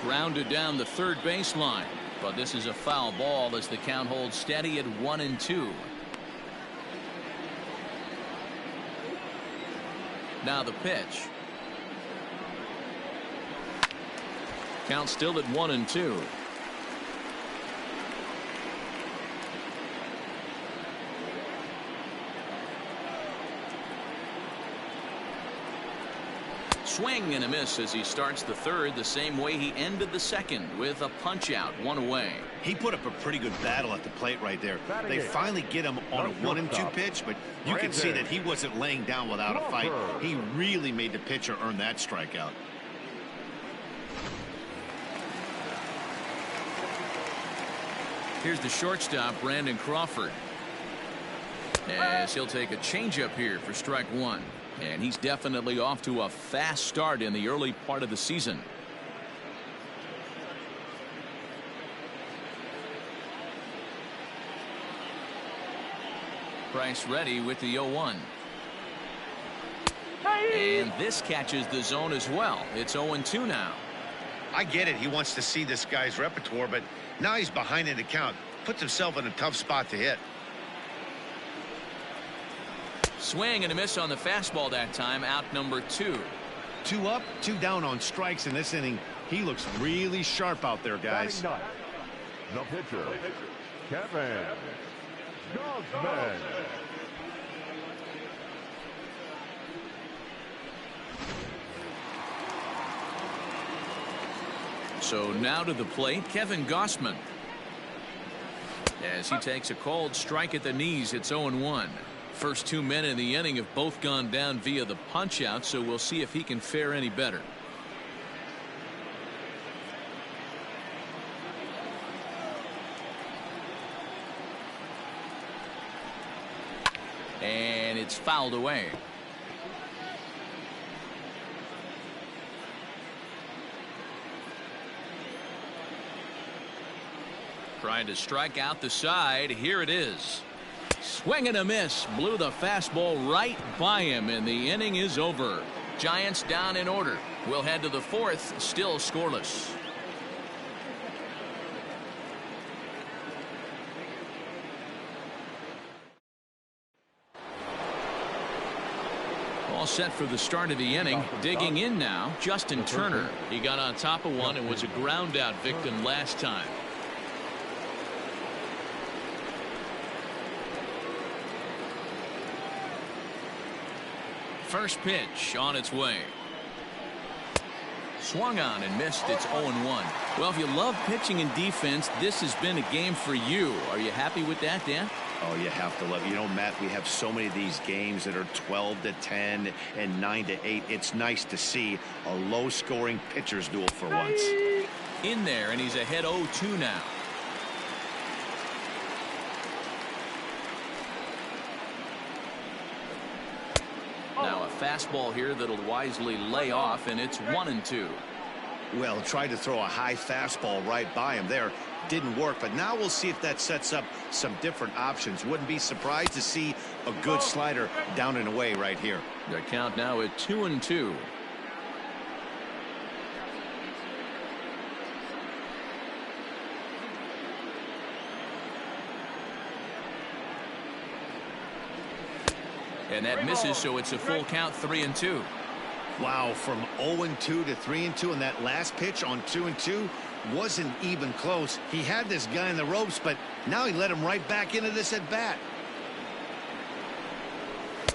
Grounded down the third baseline, but this is a foul ball as the count holds steady at 1-2. Now the pitch. Count still at 1-2. Swing and a miss as he starts the third the same way he ended the second, with a punch out, 1 away. He put up a pretty good battle at the plate right there. They finally get him on a 1-2 pitch, but you can see that he wasn't laying down without a fight. He really made the pitcher earn that strikeout. Here's the shortstop, Brandon Crawford. As he'll take a changeup here for strike 1. And he's definitely off to a fast start in the early part of the season. Price ready with the 0-1. And this catches the zone as well. It's 0-2 now. I get it. He wants to see this guy's repertoire, but now he's behind in the count. Puts himself in a tough spot to hit. Swing and a miss on the fastball that time. Out number 2. 2 up, 2 down on strikes in this inning. He looks really sharp out there, guys. The pitcher, Kevin Gausman. So now to the plate, Kevin Gausman. As he takes a cold strike at the knees, it's 0-1. First 2 men in the inning have both gone down via the punch out, so we'll see if he can fare any better. And it's fouled away. Trying to strike out the side. Here it is. Swing and a miss. Blew the fastball right by him, and the inning is over. Giants down in order. We'll head to the 4th, still scoreless. All set for the start of the inning. Digging in now, Justin Turner. He got on top of one and was a ground out victim last time. First pitch on its way. Swung on and missed. It's 0-1. Well, if you love pitching and defense, this has been a game for you. Are you happy with that, Dan? Oh, you have to love it. You know, Matt, we have so many of these games that are 12-10 and 9-8. It's nice to see a low-scoring pitcher's duel for once. In there, and he's ahead 0-2 now. Now a fastball here that'll wisely lay off, and it's 1-2. Well, tried to throw a high fastball right by him there. Didn't work, but now we'll see if that sets up some different options. Wouldn't be surprised to see a good slider down and away right here. The count now at 2-2. And that misses, so it's a full count, 3-2. Wow, from 0-2 to 3-2, and that last pitch on 2-2 wasn't even close. He had this guy in the ropes, but now he let him right back into this at bat.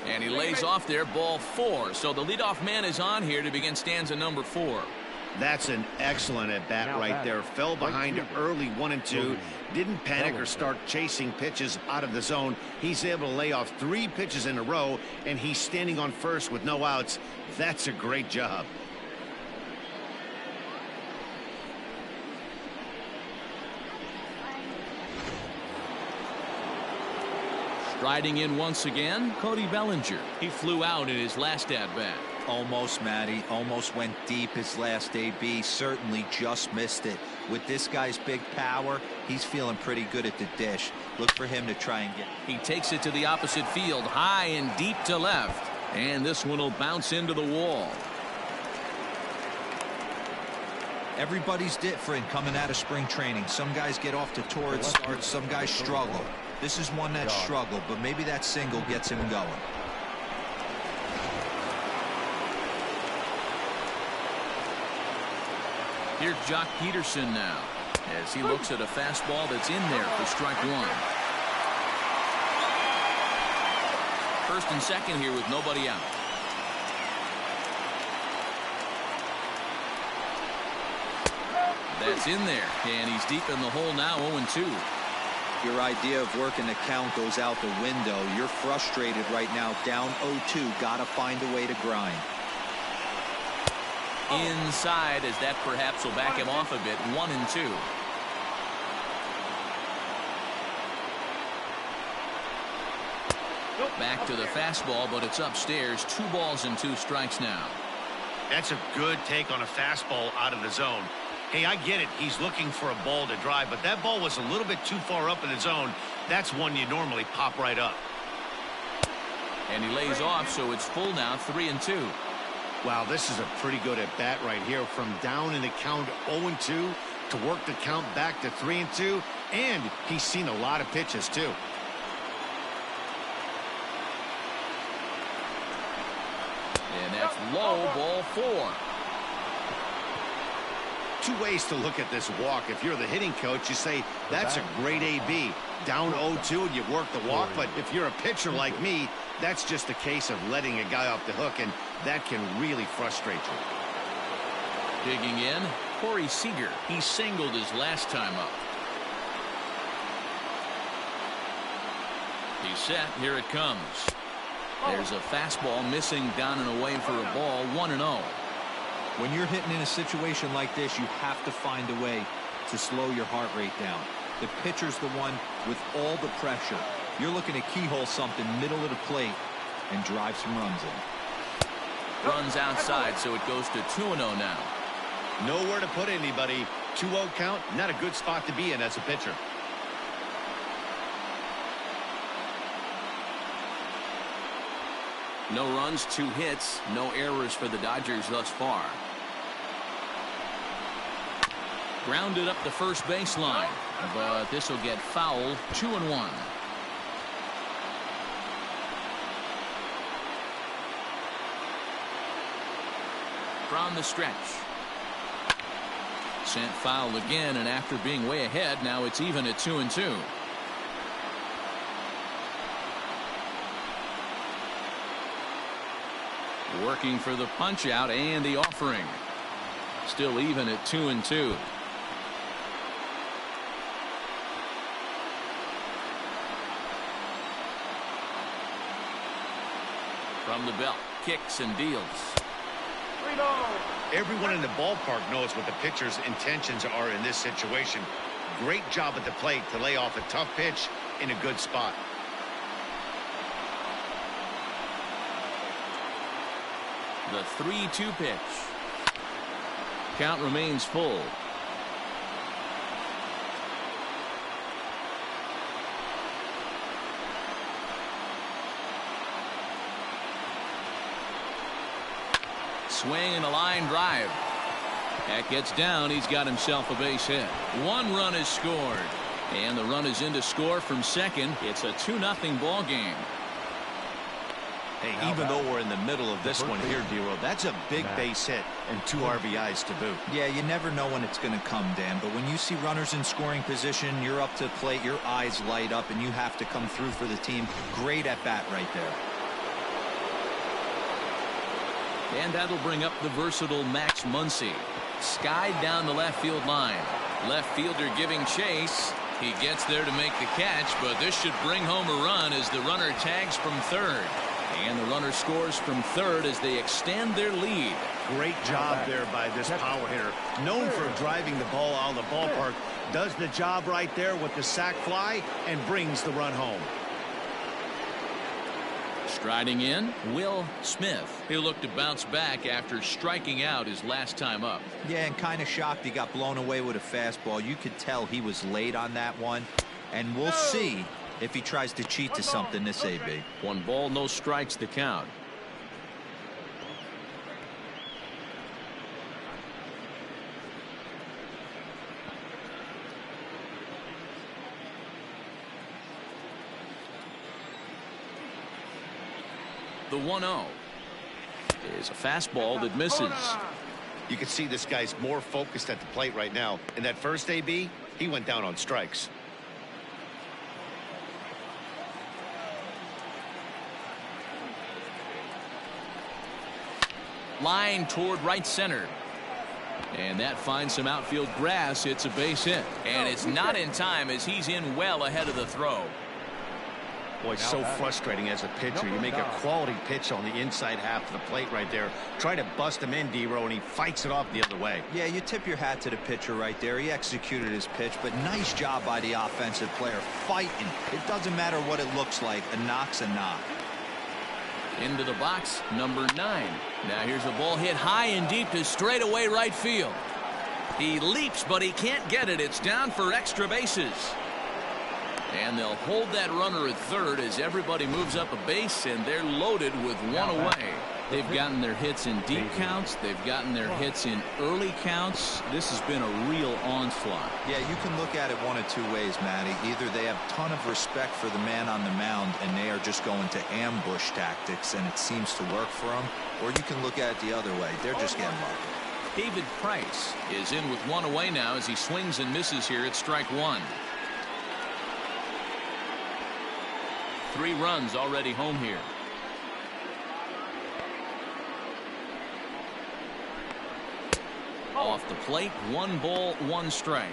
And he lays off there, ball 4. So the leadoff man is on here to begin stanza number 4. That's an excellent at bat right there. Fell behind early 1-2. Didn't panic or start chasing pitches out of the zone. He's able to lay off 3 pitches in a row, and he's standing on first with no outs. That's a great job. Striding in once again, Cody Bellinger. He flew out in his last at-bat. Almost, Matty. Almost went deep his last AB. Certainly just missed it. With this guy's big power, he's feeling pretty good at the dish. Look for him to try and get. He takes it to the opposite field, high and deep to left. And this one will bounce into the wall. Everybody's different coming out of spring training. Some guys get off to torrid starts. Some guys struggle. This is one that struggled, but maybe that single gets him going. Here's Jock Peterson now as he looks at a fastball that's in there for strike one. First and second here with nobody out. That's in there, and he's deep in the hole now, 0-2. Your idea of working the count goes out the window. You're frustrated right now, down 0-2. Got to find a way to grind. Inside, as that perhaps will back him off a bit, 1-2. Back to the fastball, but it's upstairs. 2 balls and 2 strikes now. That's a good take on a fastball out of the zone. Hey, I get it. He's looking for a ball to drive, but that ball was a little bit too far up in the zone. That's one you normally pop right up. And he lays off, so it's full now, 3-2. Wow, this is a pretty good at bat right here. From down in the count 0-2 to work the count back to 3-2, and he's seen a lot of pitches too. And that's low, ball 4. 2 ways to look at this walk. If you're the hitting coach, you say that's a great AB. Down 0-2 and you work the walk, but if you're a pitcher like me, that's just a case of letting a guy off the hook, and that can really frustrate you. Digging in, Corey Seager. He singled his last time up. He's set. Here it comes. There's a fastball missing down and away for a ball, 1-0. When you're hitting in a situation like this, you have to find a way to slow your heart rate down. The pitcher's the one with all the pressure. You're looking to keyhole something middle of the plate and drive some runs in. Runs outside, so it goes to 2-0 now. Nowhere to put anybody. 2-0 count, not a good spot to be in as a pitcher. No runs, 2 hits, no errors for the Dodgers thus far. Grounded up the first baseline, but this will get fouled. 2-1. From the stretch. Sent foul again, and after being way ahead, now it's even at 2-2. Working for the punch out and the offering. Still even at 2-2. From the belt, kicks and deals. Everyone in the ballpark knows what the pitcher's intentions are in this situation. Great job at the plate to lay off a tough pitch in a good spot. The 3-2 pitch. Count remains full. Swing and a line drive. That gets down. He's got himself a base hit. 1 run is scored. And the run is in to score from second. It's a 2-0 ball game. Hey, even though we're in the middle of this one here, D-Roll, that's a big base hit and 2 RBIs to boot. Yeah, you never know when it's going to come, Dan, but when you see runners in scoring position, you're up to the plate, your eyes light up, and you have to come through for the team. Great at bat right there. And that'll bring up the versatile Max Muncy. Skied down the left field line. Left fielder giving chase. He gets there to make the catch, but this should bring home a run as the runner tags from third. And the runner scores from third as they extend their lead. Great job there by this power hitter. Known for driving the ball out of the ballpark. Does the job right there with the sac fly and brings the run home. Striding in, Will Smith. He'll look to bounce back after striking out his last time up. Yeah, and kind of shocked he got blown away with a fastball. You could tell he was late on that one. And we'll see if he tries to cheat to something this AB. 1 ball, no strikes to count. The 1-0 is a fastball that misses. You can see this guy's more focused at the plate right now. In that first AB, he went down on strikes. Line toward right center. And that finds some outfield grass. It's a base hit. And it's not in time as he's in well ahead of the throw. Boy, so frustrating as a pitcher. You make a quality pitch on the inside half of the plate right there. Try to bust him in, D-Row, and he fights it off the other way. Yeah, you tip your hat to the pitcher right there. He executed his pitch, but nice job by the offensive player fighting. It doesn't matter what it looks like. A knock's a knock. Into the box, number 9. Now here's a ball hit high and deep to straightaway right field. He leaps, but he can't get it. It's down for extra bases. And they'll hold that runner at third as everybody moves up a base, and they're loaded with one away. They've gotten their hits in deep counts. They've gotten their hits in early counts. This has been a real onslaught. Yeah, you can look at it one of two ways, Matty. Either they have a ton of respect for the man on the mound, and they are just going to ambush tactics, and it seems to work for them. Or you can look at it the other way. They're just getting lucky. David Price is in with one away now as he swings and misses here at strike 1. 3 runs already home here. Off the plate, 1 ball, 1 strike.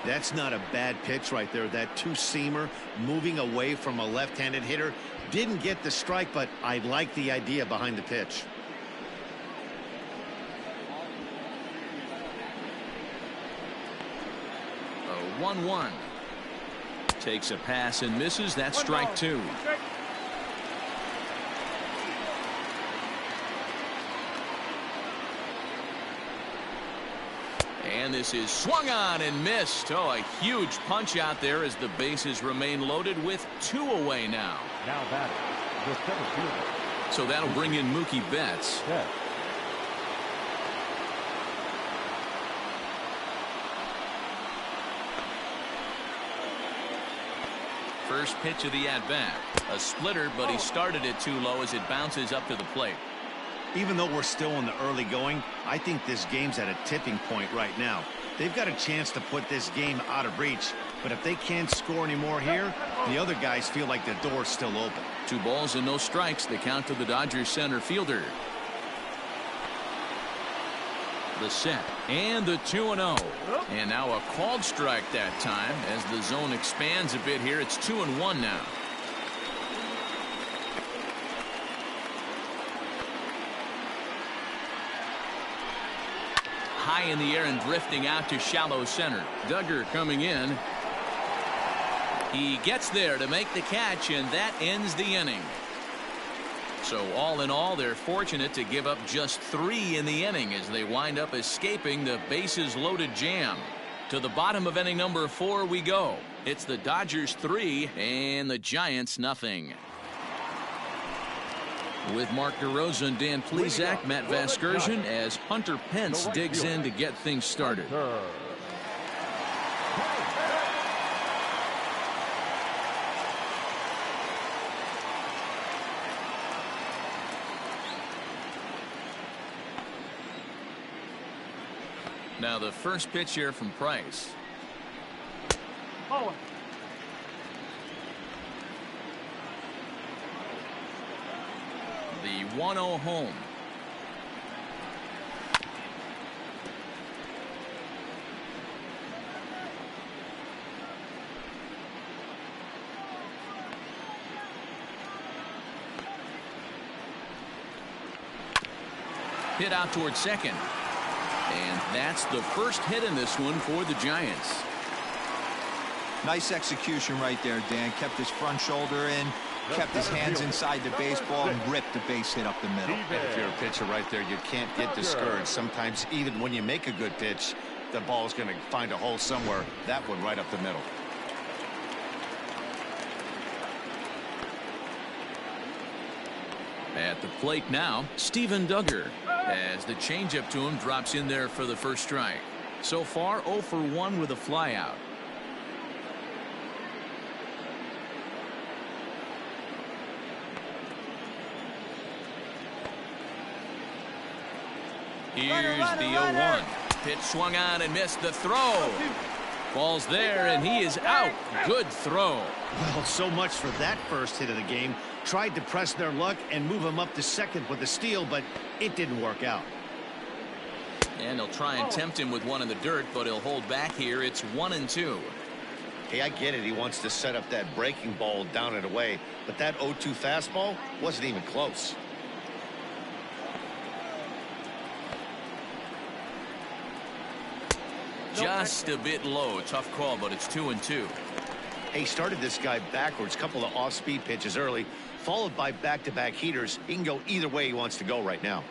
That's not a bad pitch right there. That two-seamer moving away from a left-handed hitter. Didn't get the strike, but I like the idea behind the pitch. A 1-1. Takes a pass and misses. That's strike 2. And this is swung on and missed. Oh, a huge punch out there as the bases remain loaded with 2 away now. Now batting, the center fielder. So that'll bring in Mookie Betts. Yeah. First pitch of the at-bat. A splitter, but he started it too low as it bounces up to the plate. Even though we're still in the early going, I think this game's at a tipping point right now. They've got a chance to put this game out of reach, but if they can't score anymore here, the other guys feel like the door's still open. 2 balls and no strikes. The count to the Dodgers center fielder. The set and the 2-0. And now a called strike that time as the zone expands a bit here. It's 2-1 now. High in the air and drifting out to shallow center. Duggar coming in. He gets there to make the catch, and that ends the inning. So all in all, they're fortunate to give up just 3 in the inning as they wind up escaping the bases loaded jam. To the bottom of inning number 4 we go. It's the Dodgers 3 and the Giants nothing. With Mark DeRosa and Dan Plesac, Matt Vasgersian as Hunter Pence digs in to get things started. Now the first pitch here from Price. Oh. The 1-0 home. Hit out towards second. And that's the first hit in this one for the Giants. Nice execution right there, Dan. Kept his front shoulder in, kept his hands inside the baseball, and ripped the base hit up the middle. And if you're a pitcher right there, you can't get discouraged. Sometimes even when you make a good pitch, the ball's going to find a hole somewhere. That one right up the middle. At the plate now, Steven Duggar, as the changeup to him drops in there for the first strike. So far 0 for 1 with a flyout. Here's the 0-1. Pitch swung on and missed the throw. Ball's there, and he is out. Good throw. Well, so much for that first hit of the game. Tried to press their luck and move him up to second with a steal, but it didn't work out. And they'll try and tempt him with one in the dirt, but he'll hold back here. It's 1-2. Hey, I get it. He wants to set up that breaking ball down and away, but that 0-2 fastball wasn't even close. Just a bit low. Tough call, but it's 2-2. He started this guy backwards, couple of off-speed pitches early, followed by back-to-back heaters. He can go either way he wants to go right now.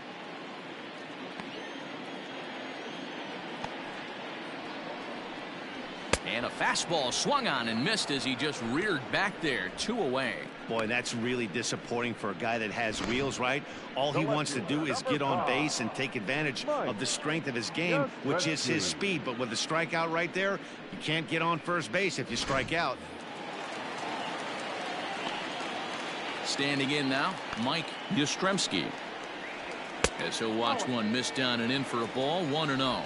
And a fastball swung on and missed as he just reared back there. 2 away. Boy, that's really disappointing for a guy that has wheels, right? All he wants to do is get on base and take advantage of the strength of his game, which is his speed. But with the strikeout right there, you can't get on first base if you strike out. Standing in now, Mike Yastrzemski. As he'll watch one miss down and in for a ball. 1-0.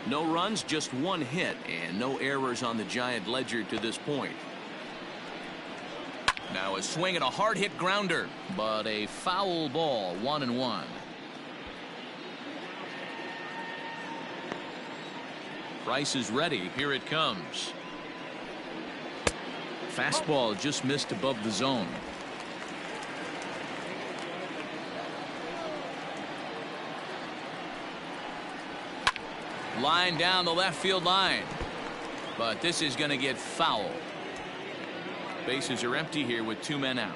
No runs, just one hit, and no errors on the Giant ledger to this point. Now a swing and a hard hit grounder, but a foul ball. 1-1. Price is ready. Here it comes. Fastball just missed above the zone. Line down the left field line, but this is going to get foul. Bases are empty here with 2 men out.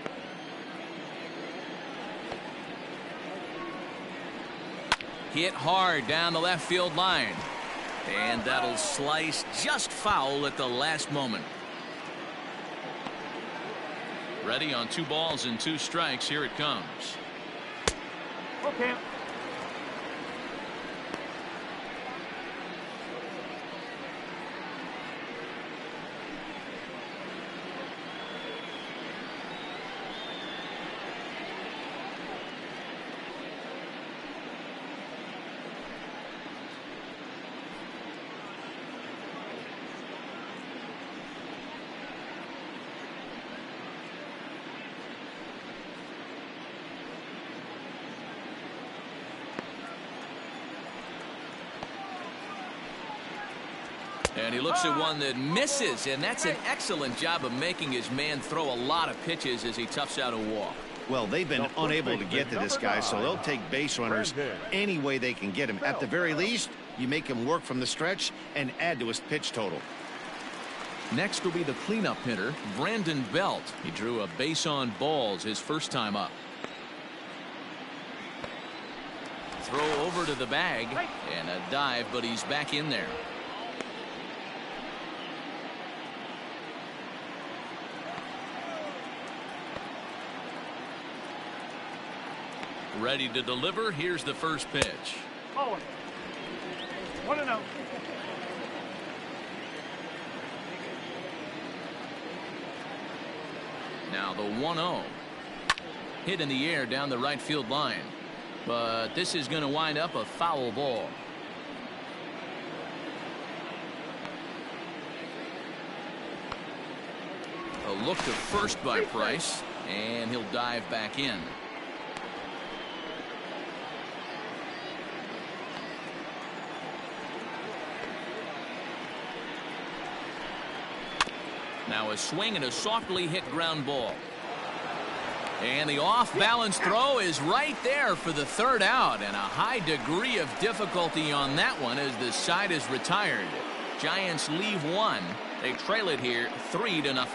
Hit hard down the left field line, and that'll slice just foul at the last moment. Ready on 2 balls and 2 strikes. Here it comes. Okay. And he looks at one that misses, and that's an excellent job of making his man throw a lot of pitches as he toughs out a walk. Well, they've been unable to get to this guy, so they'll take base runners any way they can get him. At the very least, you make him work from the stretch and add to his pitch total. Next will be the cleanup hitter, Brandon Belt. He drew a base on balls his first time up. Throw over to the bag, and a dive, but he's back in there. Ready to deliver. Here's the first pitch. Oh, 1-0. Now the 1-0. Hit in the air down the right field line. But this is going to wind up a foul ball. A look to first by Price, and he'll dive back in. Now a swing and a softly hit ground ball. And the off-balance throw is right there for the third out, and a high degree of difficulty on that one as the side is retired. Giants leave one. They trail it here 3-0.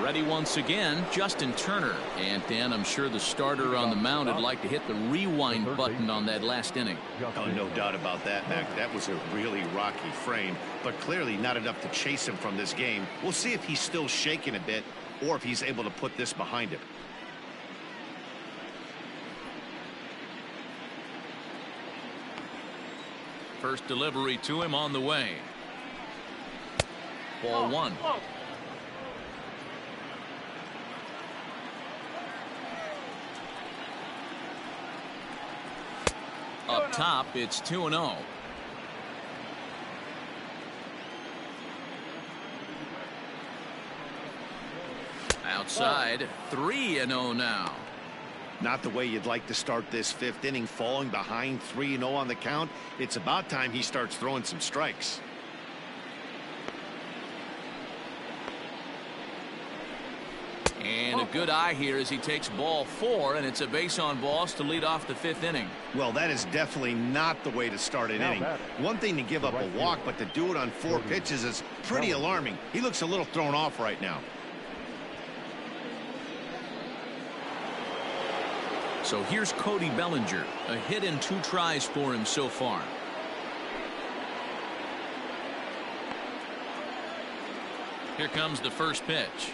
Ready once again, Justin Turner. And Dan, I'm sure the starter on the mound would like to hit the rewind button on that last inning. Oh, no doubt about that, Mac. That was a really rocky frame, but clearly not enough to chase him from this game. We'll see if he's still shaking a bit or if he's able to put this behind him. First delivery to him on the way. Ball 1. Up top, it's 2-0. Outside, 3-0 now. Not the way you'd like to start this fifth inning, falling behind 3-0 on the count. It's about time he starts throwing some strikes. And a good eye here as he takes ball 4, and it's a base on balls to lead off the fifth inning. Well, that is definitely not the way to start an inning. One thing to give up a walk, but to do it on 4 pitches is pretty alarming. He looks a little thrown off right now. So here's Cody Bellinger. A hit and 2 tries for him so far. Here comes the first pitch.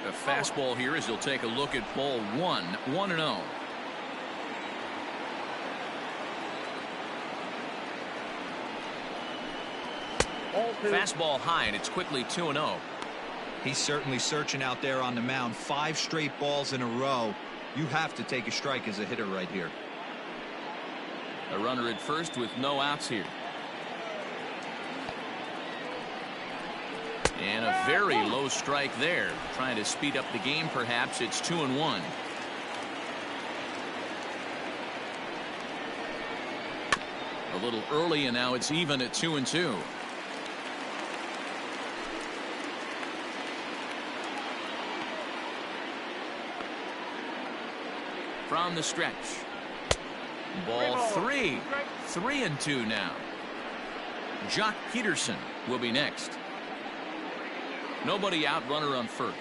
A fastball here as he'll take a look at ball 1, 1-0. Fastball high, and it's quickly 2-0. He's certainly searching out there on the mound. 5 straight balls in a row. You have to take a strike as a hitter right here. A runner at first with no outs here. And a very low strike there. Trying to speed up the game, perhaps. It's 2-1. A little early, and now it's even at 2-2. From the stretch. Ball 3. 3-2 now. Jock Peterson will be next. Nobody out, runner on first.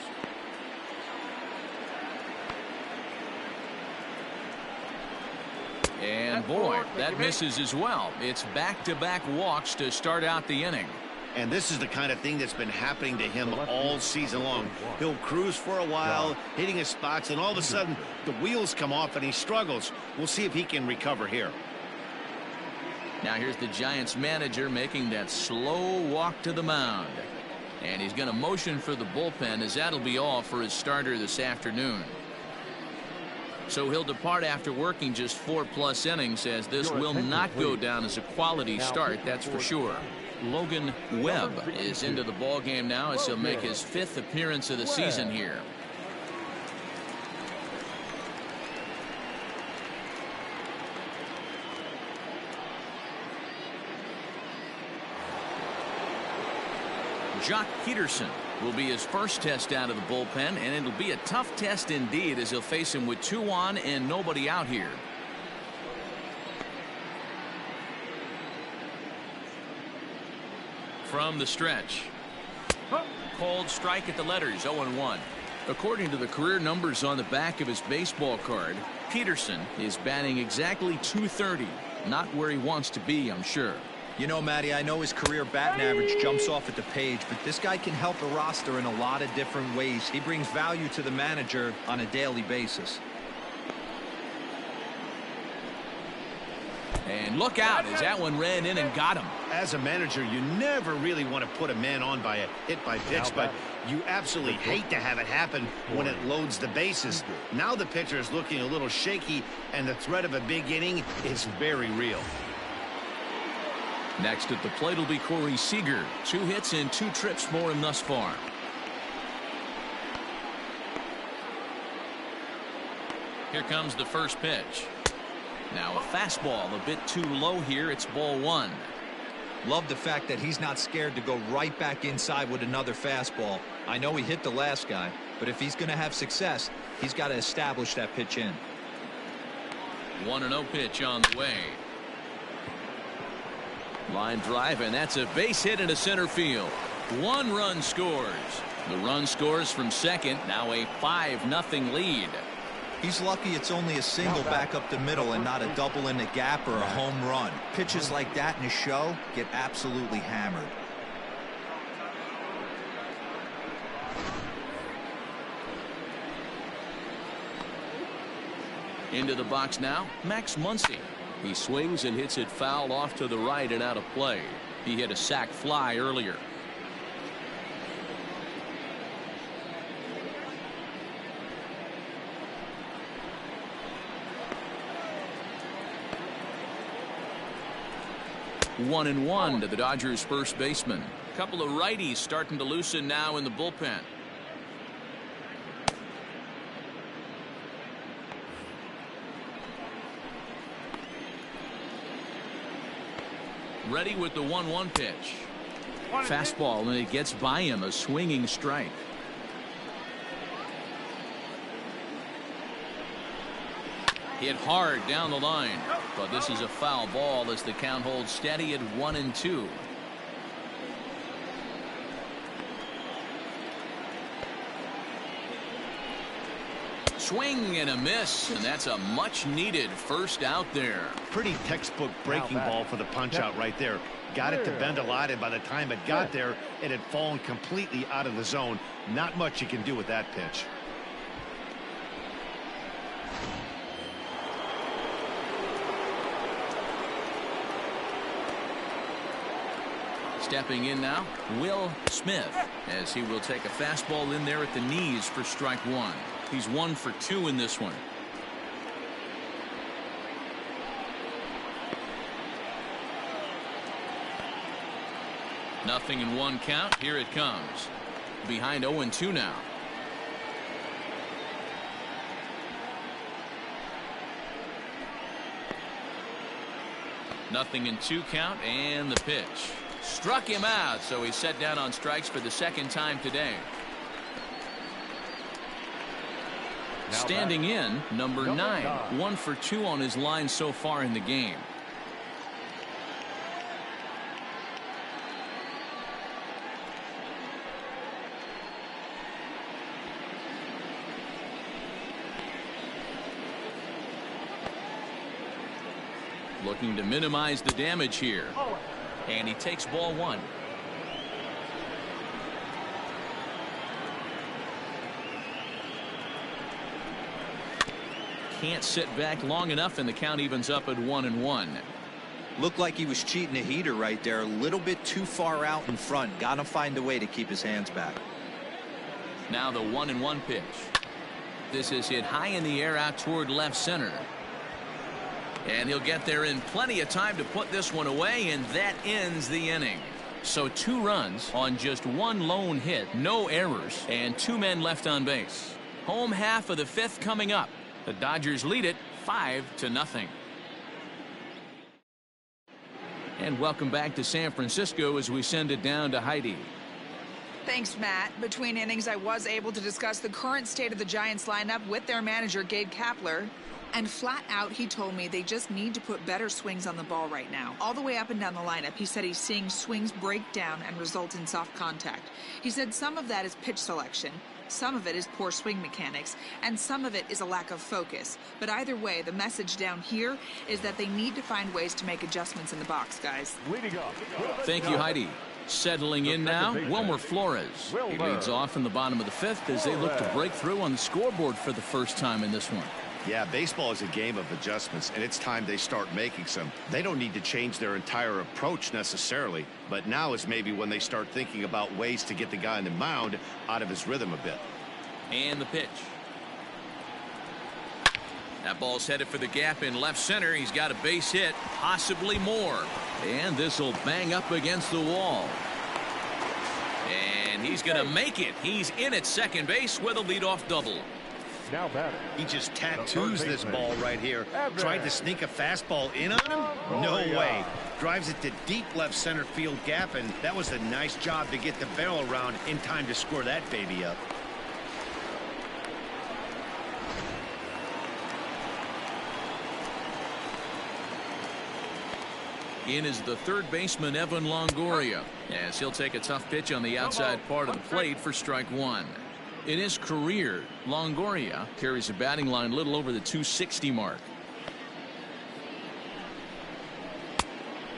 And boy, that misses as well. It's back-to-back walks to start out the inning. And this is the kind of thing that's been happening to him all season long. He'll cruise for a while, hitting his spots, and all of a sudden the wheels come off and he struggles. We'll see if he can recover here. Now here's the Giants manager making that slow walk to the mound. And he's going to motion for the bullpen, as that'll be all for his starter this afternoon. So he'll depart after working just 4+ innings, as this will not go down as a quality start, that's for sure. Logan Webb is into the ballgame now as he'll make his 5th appearance of the season here. Jock Peterson will be his first test out of the bullpen, and it'll be a tough test indeed as he'll face him with 2 on and nobody out here. From the stretch. Cold strike at the letters, 0-1. According to the career numbers on the back of his baseball card, Peterson is batting exactly .230. Not where he wants to be, I'm sure. You know, Matty, I know his career batting average jumps off at the page, but this guy can help a roster in a lot of different ways. He brings value to the manager on a daily basis. And look out as that one ran in and got him. As a manager, you never really want to put a man on by a hit by pitch, but you absolutely hate to have it happen when it loads the bases. Now the pitcher is looking a little shaky, and the threat of a big inning is very real. Next at the plate will be Corey Seager. 2 hits and 2 trips for him thus far. Here comes the first pitch. Now a fastball a bit too low here. It's ball 1. Love the fact that he's not scared to go right back inside with another fastball. I know he hit the last guy, but if he's going to have success, he's got to establish that pitch in. 1-0 pitch on the way. Line drive, and that's a base hit into center field. 1 run scores. The run scores from second. Now a 5-0 lead. He's lucky it's only a single back up the middle and not a double in the gap or a home run. Pitches like that in a show get absolutely hammered. Into the box now, Max Muncy. He swings and hits it foul off to the right and out of play. He hit a sac fly earlier. 1-1 to the Dodgers first baseman. A couple of righties starting to loosen now in the bullpen. Ready with the 1-1 pitch. Fastball, and it gets by him, a swinging strike. Hit hard down the line, but this is a foul ball as the count holds steady at 1-2. Swing and a miss, and that's a much needed first out there. Pretty textbook breaking ball for the punch out right there. Got it to bend a lot, and by the time it got there, it had fallen completely out of the zone. Not much you can do with that pitch. Stepping in now, Will Smith, as he will take a fastball in there at the knees for strike one. He's 1 for 2 in this one. Nothing in 1 count. Here it comes. Behind 0-2 now. Nothing in 2 count, and the pitch. Struck him out, so he's set down on strikes for the second time today. Standing in, number 9, 1 for 2 on his line so far in the game. Looking to minimize the damage here. And he takes ball 1. Can't sit back long enough, and the count evens up at 1-1. Looked like he was cheating a heater right there. A little bit too far out in front. Got to find a way to keep his hands back. Now the 1-1 pitch. This is hit high in the air out toward left center. And he'll get there in plenty of time to put this one away, and that ends the inning. So 2 runs on just 1 lone hit, no errors, and 2 men left on base. Home half of the 5th coming up. The Dodgers lead it 5-0. And welcome back to San Francisco as we send it down to Heidi. Thanks, Matt. Between innings, I was able to discuss the current state of the Giants lineup with their manager, Gabe Kapler. And flat out, he told me they just need to put better swings on the ball right now. All the way up and down the lineup, he said he's seeing swings break down and result in soft contact. He said some of that is pitch selection, some of it is poor swing mechanics, and some of it is a lack of focus. But either way, the message down here is that they need to find ways to make adjustments in the box, guys. Thank you, Heidi. Settling in now, Wilmer Flores. He leads off in the bottom of the 5th as they look to break through on the scoreboard for the first time in this one. Yeah, baseball is a game of adjustments, and it's time they start making some. They don't need to change their entire approach necessarily, but now is maybe when they start thinking about ways to get the guy on the mound out of his rhythm a bit. And the pitch. That ball's headed for the gap in left center. He's got a base hit, possibly more. And this will bang up against the wall. And he's going to make it. He's in at second base with a leadoff double. Now batting. He just tattoos this ball right here. Tried to sneak a fastball in on him? No way. Drives it to deep left center field gap, and that was a nice job to get the barrel around in time to score that baby up. In is the third baseman, Evan Longoria, as he'll take a tough pitch on the outside part of the plate for strike 1. In his career, Longoria carries a batting line a little over the 260 mark.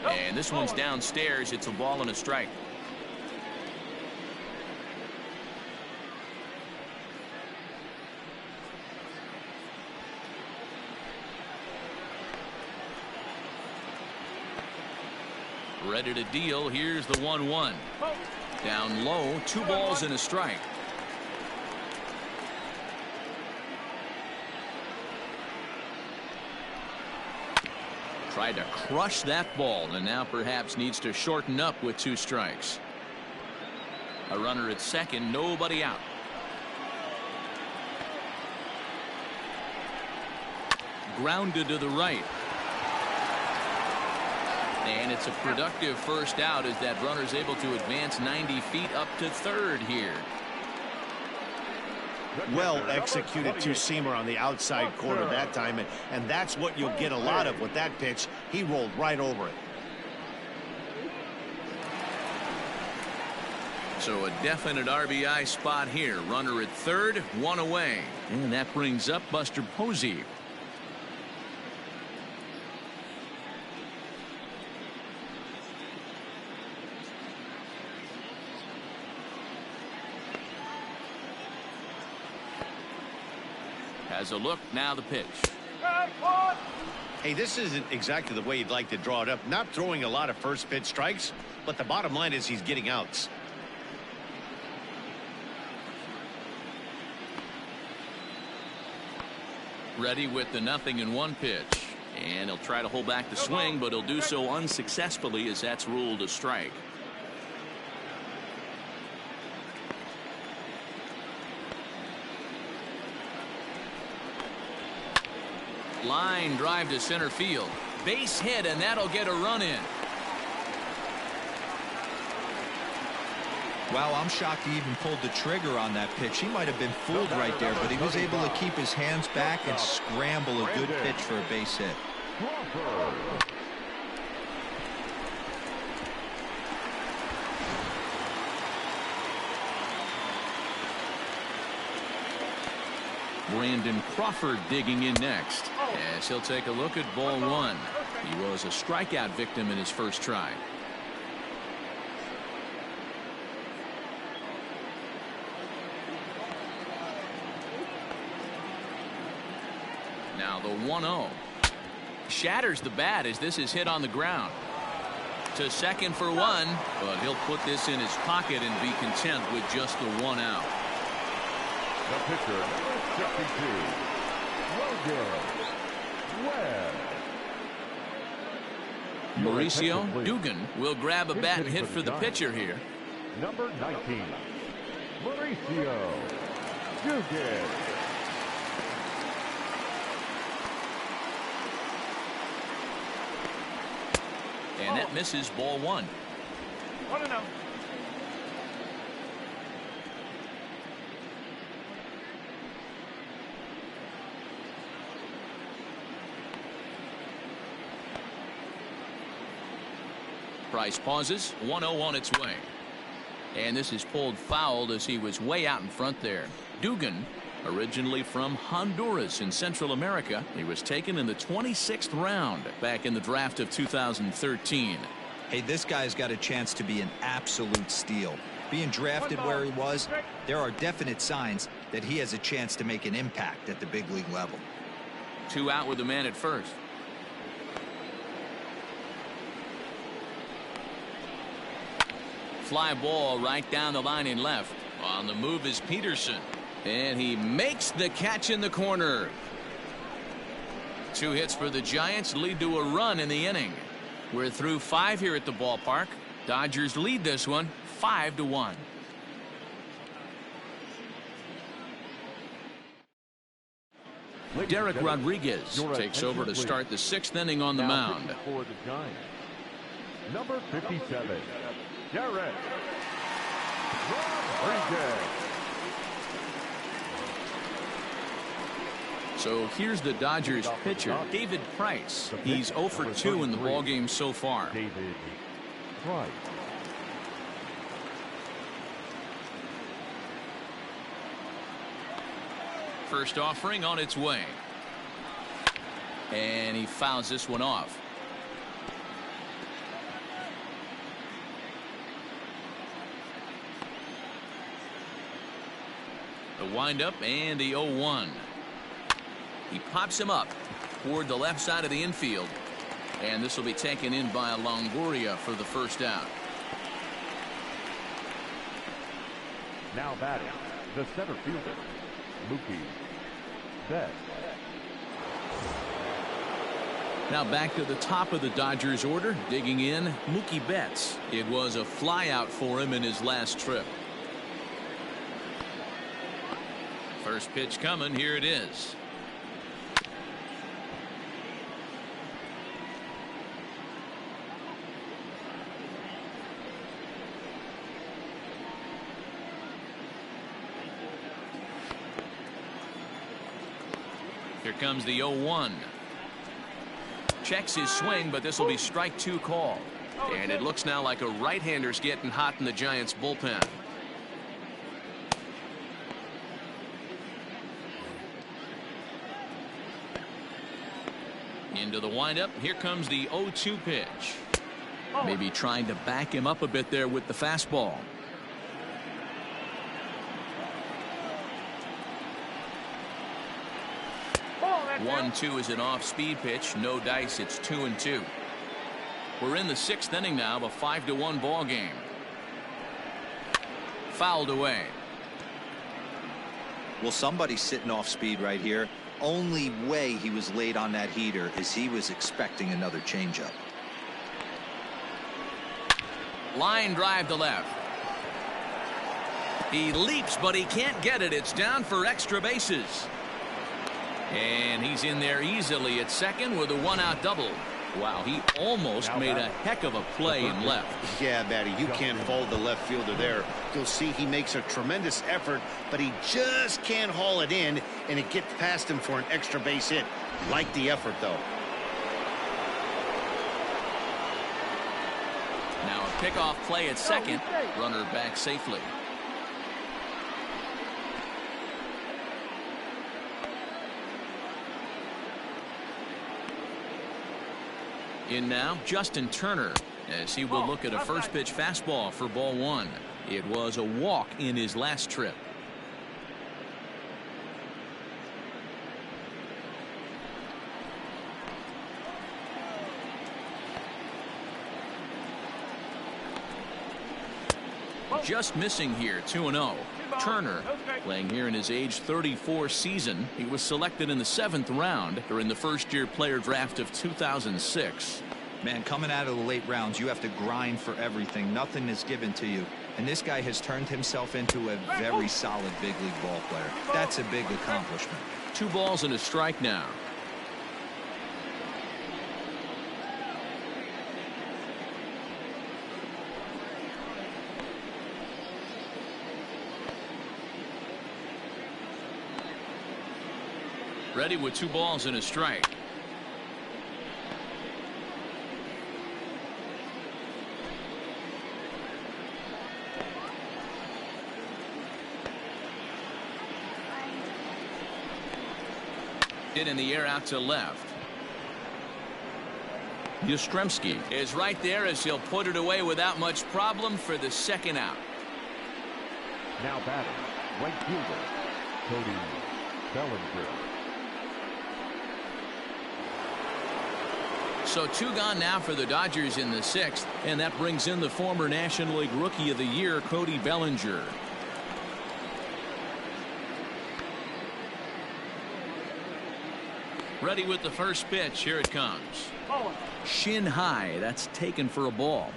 And this one's downstairs. It's a ball and a strike. Ready to deal. Here's the 1-1. Down low, 2 balls and a strike. Tried to crush that ball and now perhaps needs to shorten up with 2 strikes. A runner at second, nobody out. Grounded to the right. And it's a productive first out as that runner's able to advance 90 feet up to third here. Well executed two-seamer on the outside corner that time, and that's what you'll get a lot of with that pitch. He rolled right over it. So a definite RBI spot here. Runner at third, 1 away. And that brings up Buster Posey. Has a look, now the pitch. Hey, this isn't exactly the way you'd like to draw it up. Not throwing a lot of first pitch strikes, but the bottom line is he's getting outs. Ready with the 0-1 pitch. And he'll try to hold back the swing, but he'll do so unsuccessfully as that's ruled a strike. Line drive to center field. Base hit, and that'll get a run in. Wow, I'm shocked he even pulled the trigger on that pitch. He might have been fooled right there, but he was able to keep his hands back and scramble a good pitch for a base hit. Brandon Crawford digging in next as he'll take a look at ball 1. He was a strikeout victim in his first try. Now the 1-0 shatters the bat as this is hit on the ground. To second for 1, but he'll put this in his pocket and be content with just the 1 out. The pitcher, number 62, Logan Webb. Mauricio Dugan will grab a bat and hit for the pitcher here. Number 19, Mauricio Dugan. And that misses ball 1. 1-0. Price pauses. 1-0 on its way. And this is pulled foul as he was way out in front there. Dugan, originally from Honduras in Central America. He was taken in the 26th round back in the draft of 2013. Hey, this guy's got a chance to be an absolute steal. Being drafted where he was, there are definite signs that he has a chance to make an impact at the big league level. 2 out with the man at first. Fly ball right down the line in left. On the move is Peterson. And he makes the catch in the corner. 2 hits for the Giants lead to a run in the inning. We're through 5 here at the ballpark. Dodgers lead this one 5-1. Derek Rodriguez takes over to start the 6th inning on the mound. For the Giants, number 57, Derek Rodriguez. So here's the Dodgers pitcher, David Price. He's 0 for 2 in the ballgame so far. David Price. First offering on its way. And he fouls this one off. The windup and the 0-1. He pops him up toward the left side of the infield. And this will be taken in by Longoria for the first out. Now batting, the center fielder, Mookie Betts. Now back to the top of the Dodgers order, digging in, Mookie Betts. It was a flyout for him in his last trip. First pitch coming, here it is. Here comes the 0-1. Checks his swing, but this will be strike 2 call. And it looks now like a right-hander's getting hot in the Giants bullpen. Into the windup. Here comes the 0-2 pitch. Maybe trying to back him up a bit there with the fastball. 1-2 is an off-speed pitch. No dice. It's 2-2. We're in the 6th inning now of a 5-1 ball game. Fouled away. Well, somebody's sitting off speed right here. Only way he was late on that heater is he was expecting another changeup. Line drive to left. He leaps, but he can't get it. It's down for extra bases. And he's in there easily at second with a 1-out double. Wow, he almost made a heck of a play and left. Yeah, Batty, you can't fault the left fielder there. You'll see he makes a tremendous effort, but he just can't haul it in, and it gets past him for an extra base hit. Like the effort, though. Now a pickoff play at second. Runner back safely. In now, Justin Turner, as he will look at a first pitch fastball for ball 1. It was a walk in his last trip. Just missing here, 2-0. Turner playing here in his age 34 season. He was selected in the 7th round during the first-year player draft of 2006. Man, coming out of the late rounds, you have to grind for everything. Nothing is given to you. And this guy has turned himself into a very solid big league ball player. That's a big accomplishment. 2 balls and a strike now. Ready with 2 balls and a strike. Hit in the air out to left. Yastrzemski is right there as he'll put it away without much problem for the 2nd out. Now batting, right fielder, Cody Bellinger. So 2 gone now for the Dodgers in the 6th, and that brings in the former National League Rookie of the Year, Cody Bellinger. Ready with the first pitch. Here it comes. Shin high. That's taken for a ball.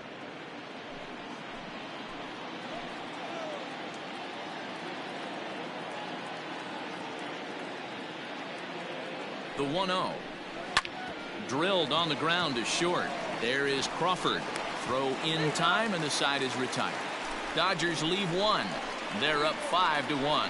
The 1-0. Drilled on the ground to short. There is Crawford. Throw in time, and the side is retired. Dodgers leave 1. They're up 5-1.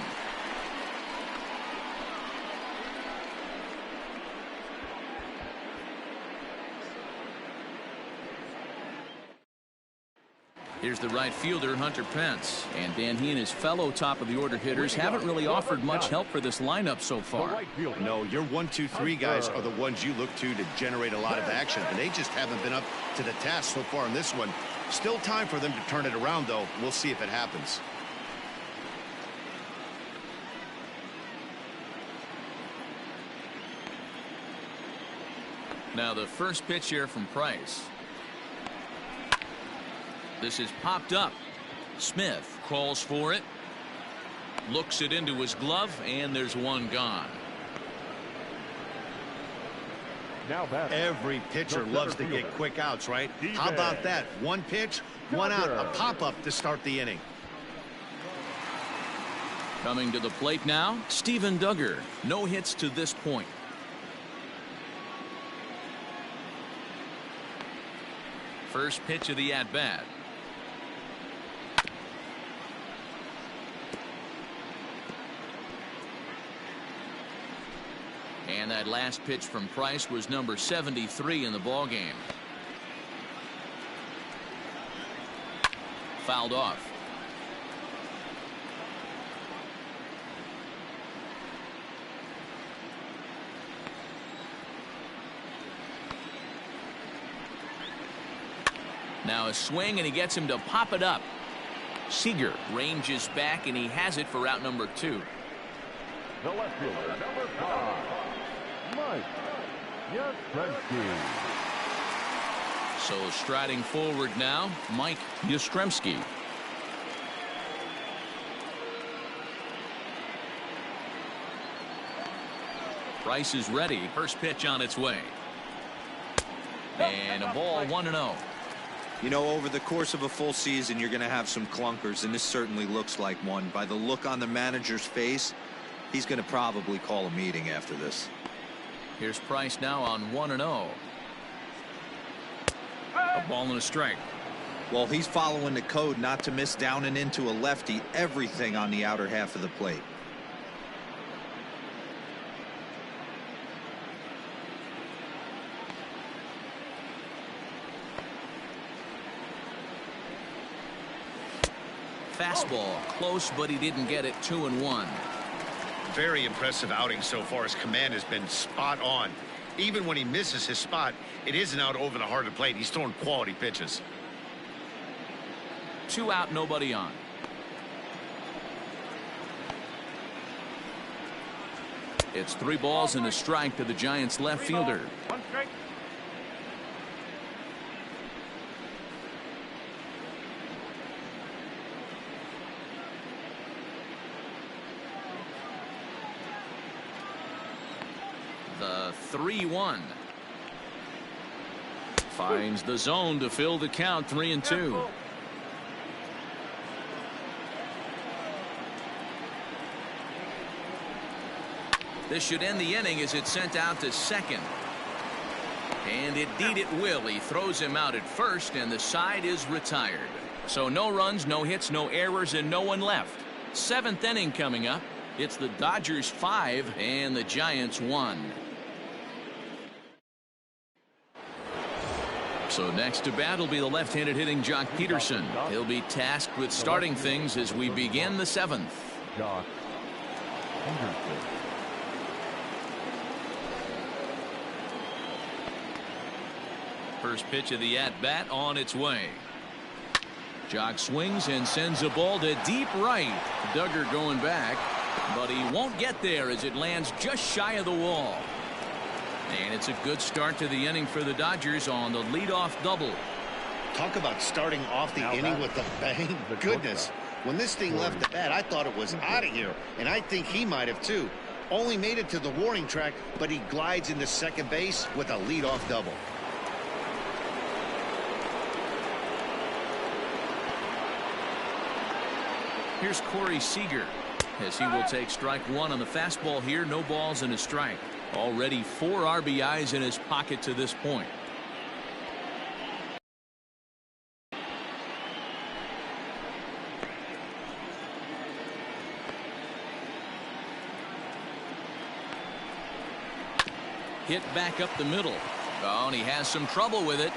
Here's the right fielder, Hunter Pence. And Dan, he and his fellow top of the order hitters haven't really offered much help for this lineup so far. No, your 1, 2, 3 guys are the ones you look to generate a lot of action, and they just haven't been up to the task so far in this one. Still time for them to turn it around, though. We'll see if it happens. Now the first pitch here from Price. This is popped up. Smith calls for it. Looks it into his glove, and there's 1 gone. Now back. Every pitcher loves to get quick outs, right? How about that? One pitch, one out, a pop-up to start the inning. Coming to the plate now, Steven Duggar. No hits to this point. First pitch of the at-bat. And that last pitch from Price was number 73 in the ballgame. Fouled off. Now a swing, and he gets him to pop it up. Seager ranges back, and he has it for out number 2. The left fielder, number 5, Mike Yastrzemski. So striding forward now, Mike Yastrzemski. Price is ready. First pitch on its way. And a ball 1-0. You know, over the course of a full season, you're going to have some clunkers, and this certainly looks like one. By the look on the manager's face, he's going to probably call a meeting after this. Here's Price now on 1-0. A ball and a strike. Well, he's following the code not to miss down and into a lefty, everything on the outer half of the plate. Fastball close, but he didn't get it. 2-1. Very impressive outing so far. His command has been spot on. Even when he misses his spot, it isn't out over the heart of the plate. He's throwing quality pitches. 2 out, nobody on. It's 3 balls and a strike to the Giants left fielder. 1 strike. The 3-1. Finds the zone to fill the count. 3-2. This should end the inning as it's sent out to second. And indeed it will. He throws him out at first, and the side is retired. So no runs, no hits, no errors, and no one left. 7th inning coming up. It's the Dodgers 5 and the Giants 1. So next to bat will be the left-handed hitting Jock Peterson. He'll be tasked with starting things as we begin the 7th. Jock Peterson. First pitch of the at-bat on its way. Jock swings and sends a ball to deep right. Duggar going back, but he won't get there as it lands just shy of the wall. And it's a good start to the inning for the Dodgers on the leadoff double. Talk about starting off the inning with a bang. Goodness. When this thing left the bat, I thought it was out of here, and I think he might have too. Only made it to the warning track, but he glides into second base with a leadoff double. Here's Corey Seager as he will take strike 1 on the fastball here. No balls and a strike. Already 4 RBIs in his pocket to this point. Hit back up the middle. Oh, and he has some trouble with it.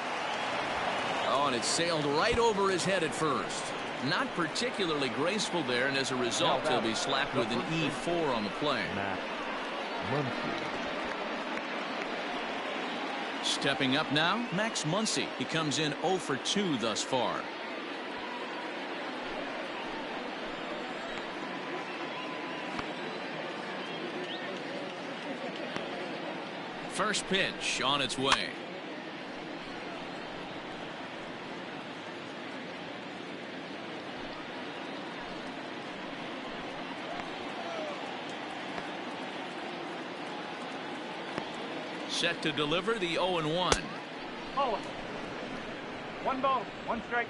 Oh, and it sailed right over his head at first. Not particularly graceful there, and as a result, he'll be slapped with an E4 on the play. Stepping up now, Max Muncy. He comes in 0 for 2 thus far. First pitch on its way. set to deliver the 0-1. Oh. One ball, one strike.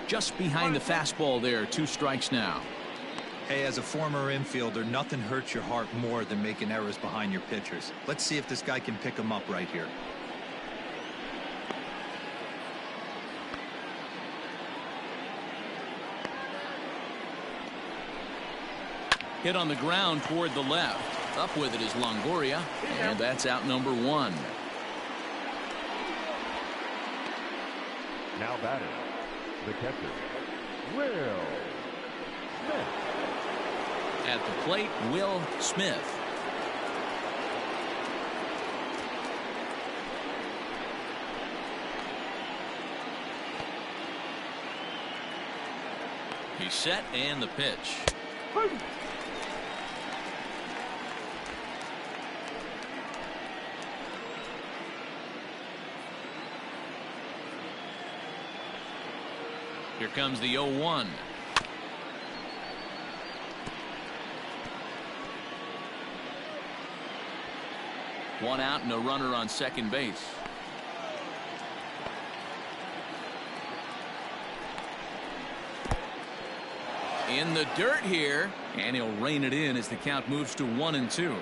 Just behind the fastball there. 2 strikes now. Hey, as a former infielder, nothing hurts your heart more than making errors behind your pitchers. Let's see if this guy can pick them up right here. Hit on the ground toward the left. Up with it is Longoria, and that's out number 1. Now batting, the catcher, Will Smith. At the plate, Will Smith. He's set, and the pitch. Here comes the 0-1. One out and a runner on second base. In the dirt here, and he'll rein it in as the count moves to 1-2.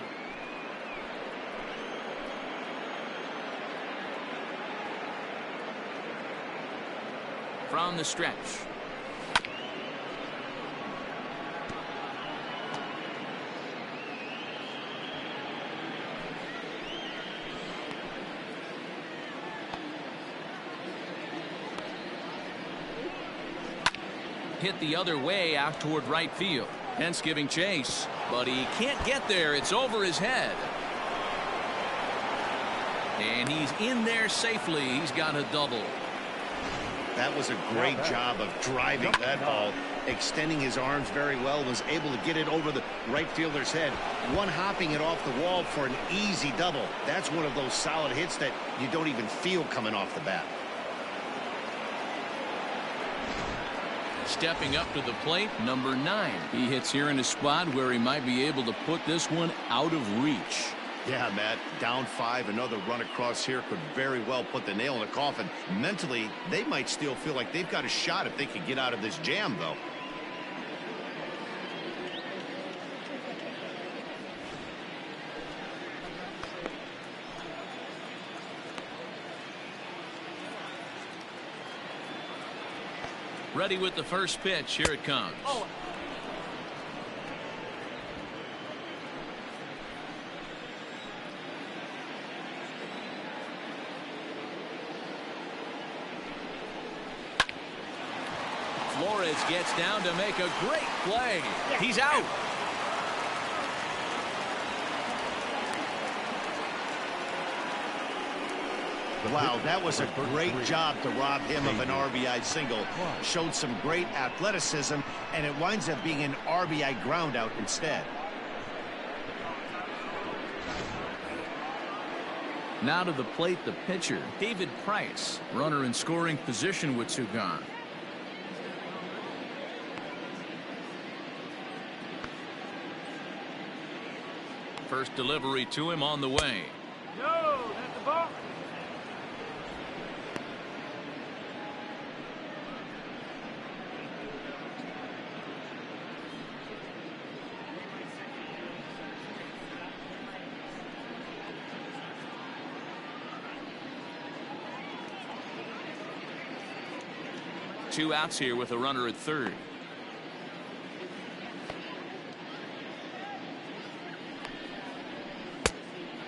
From the stretch. Hit the other way out toward right field. Hence giving chase, but he can't get there. It's over his head. And he's in there safely. He's got a double. That was a great job of driving that ball, extending his arms very well, was able to get it over the right fielder's head, one hopping it off the wall for an easy double. That's one of those solid hits that you don't even feel coming off the bat. Stepping up to the plate, number 9. He hits here in a spot where he might be able to put this one out of reach. Yeah, Matt, down 5, another run across here could very well put the nail in the coffin. Mentally, they might still feel like they've got a shot if they could get out of this jam, though. Ready with the first pitch. Here it comes. Oh. Flores gets down to make a great play. He's out. Wow, that was a great job to rob him of an RBI single. Showed some great athleticism, and it winds up being an RBI groundout instead. Now to the plate, the pitcher, David Price. Runner in scoring position with 2 gone. First delivery to him on the way. No, that's the ball. Two outs here with a runner at third.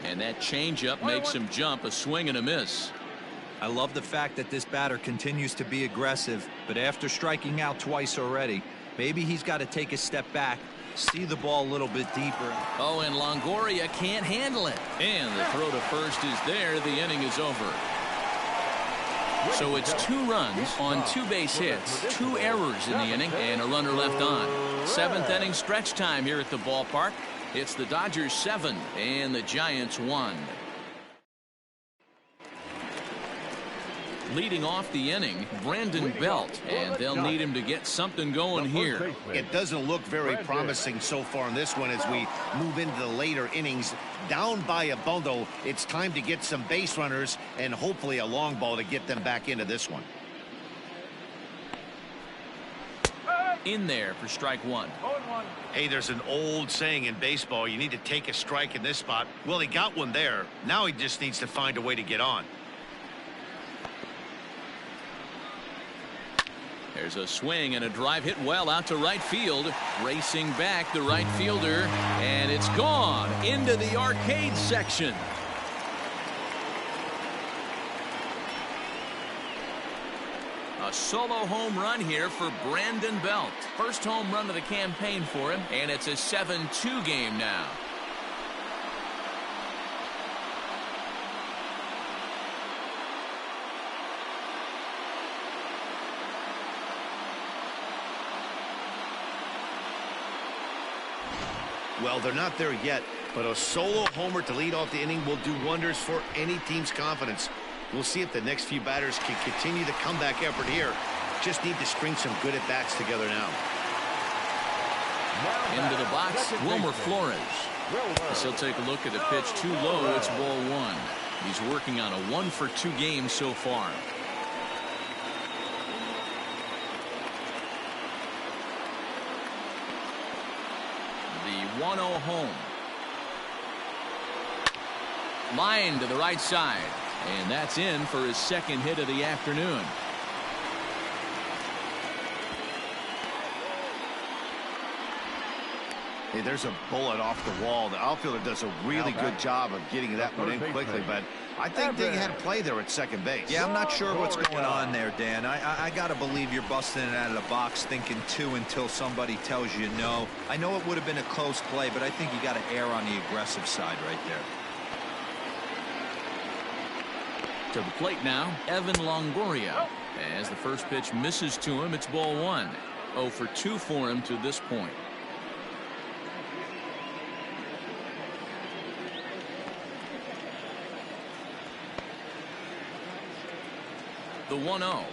And that changeup makes him jump. A swing and a miss. I love the fact that this batter continues to be aggressive, but after striking out twice already, maybe he's got to take a step back, see the ball a little bit deeper. Oh, and Longoria can't handle it. And the throw to first is there. The inning is over. So it's 2 runs on 2 base hits, 2 errors in the inning, and a runner left on. 7th inning stretch time here at the ballpark. It's the Dodgers 7 and the Giants 1. Leading off the inning, Brandon Belt, and they'll need him to get something going here. It doesn't look very promising so far in this one as we move into the later innings. Down by a bundle, it's time to get some base runners and hopefully a long ball to get them back into this one. In there for strike one. Hey, there's an old saying in baseball, you need to take a strike in this spot. Well, he got one there. Now he just needs to find a way to get on. There's a swing and a drive hit well out to right field. Racing back the right fielder, and it's gone into the arcade section. A solo home run here for Brandon Belt. First home run of the campaign for him, and it's a 7-2 game now. Well, they're not there yet, but a solo homer to lead off the inning will do wonders for any team's confidence. We'll see if the next few batters can continue the comeback effort here. Just need to string some good at-bats together now. Into the box, Wilmer Flores. As he'll take a look at a pitch too low, it's ball one. He's working on a 1-for-2 game so far. The 1-0 home. Line to the right side. And that's in for his second hit of the afternoon. Hey, there's a bullet off the wall. The outfielder does a really good job of getting that one in quickly, but I think they had a play there at second base. Yeah, I'm not sure what's going on there, Dan. I got to believe you're busting it out of the box thinking two until somebody tells you no. I know it would have been a close play, but I think you got to err on the aggressive side right there. To the plate now, Evan Longoria. As the first pitch misses to him, it's ball one. 0 for 2 for him to this point. The 1-0.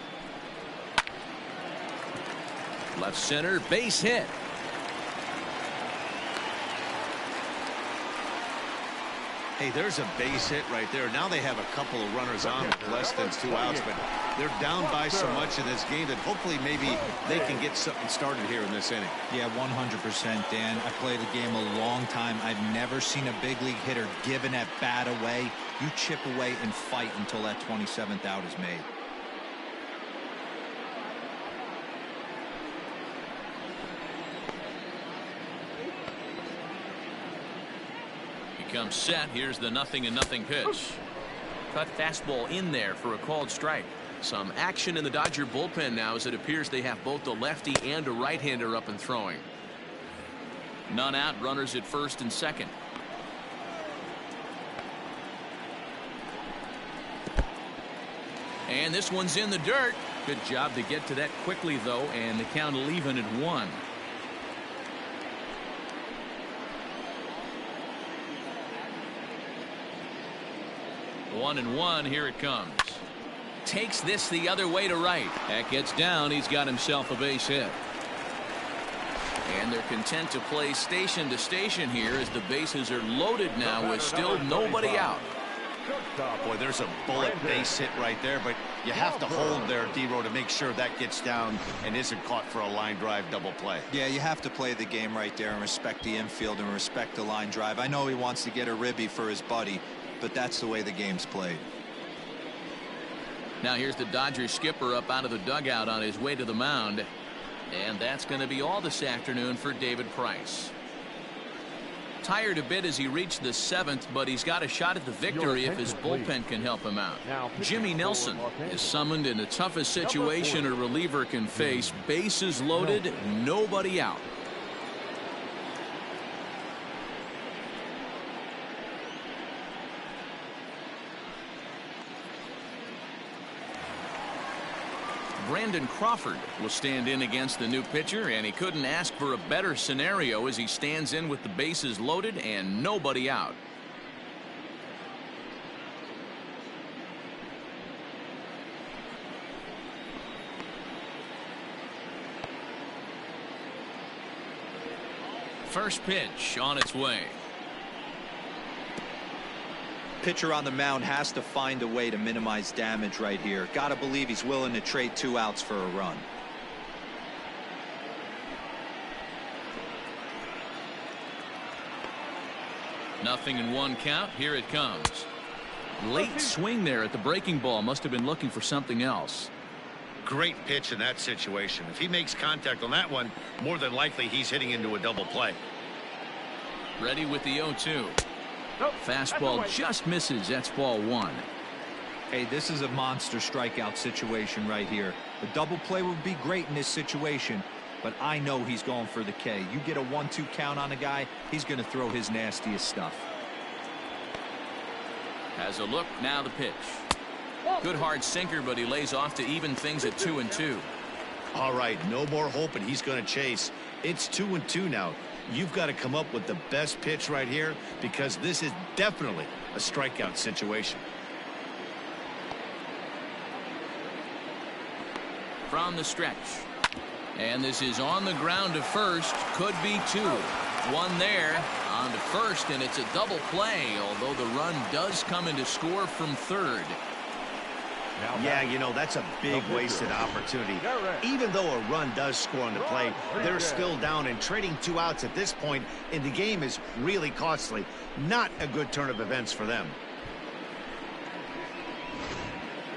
Left center, base hit. Hey, there's a base hit right there. Now they have a couple of runners on with less than 2 outs, but they're down by so much in this game that hopefully maybe they can get something started here in this inning. Yeah, 100%, Dan. I played the game a long time. I've never seen a big league hitter give an at-bat away. You chip away and fight until that 27th out is made. Comes set. Here's the 0-0 pitch. Cut fastball in there for a called strike. Some action in the Dodger bullpen now as it appears they have both a lefty and a right-hander up and throwing. None out, runners at first and second. And this one's in the dirt. Good job to get to that quickly though, and the count will even at 1. 1-1, here it comes. Takes this the other way to right. That gets down. He's got himself a base hit. And they're content to play station to station here as the bases are loaded now with still nobody out. Boy, there's a bullet base hit right there, but you have to hold there, D-Row, to make sure that gets down and isn't caught for a line drive double play. Yeah, you have to play the game right there and respect the infield and respect the line drive. I know he wants to get a ribby for his buddy, but that's the way the game's played. Now here's the Dodgers skipper up out of the dugout on his way to the mound. And that's going to be all this afternoon for David Price. Tired a bit as he reached the 7th, but he's got a shot at the victory if his bullpen can help him out. Jimmy Nelson is summoned in the toughest situation a reliever can face. Bases loaded, nobody out. Brandon Crawford will stand in against the new pitcher, and he couldn't ask for a better scenario as he stands in with the bases loaded and nobody out. First pitch on its way. Pitcher on the mound has to find a way to minimize damage right here. Gotta believe he's willing to trade 2 outs for a run. Nothing in 1 count. Here it comes. Late swing there at the breaking ball. Must have been looking for something else. Great pitch in that situation. If he makes contact on that one, more than likely he's hitting into a double play. Ready with the 0-2. Fastball just misses. That's ball 1. Hey, this is a monster strikeout situation right here. A double play would be great in this situation, but I know he's going for the K. You get a 1-2 count on a guy, he's going to throw his nastiest stuff. Has a look. Now the pitch. Good hard sinker, but he lays off to even things at 2-2. All right, no more hoping he's going to chase. It's 2-2 now. You've got to come up with the best pitch right here, because this is definitely a strikeout situation. From the stretch. And this is on the ground to first. Could be 2. 1 there on to first, and it's a double play, although the run does come in to score from third. Yeah, you know, that's a big wasted opportunity. Even though a run does score on the play, they're still down, and trading 2 outs at this point in the game is really costly. Not a good turn of events for them.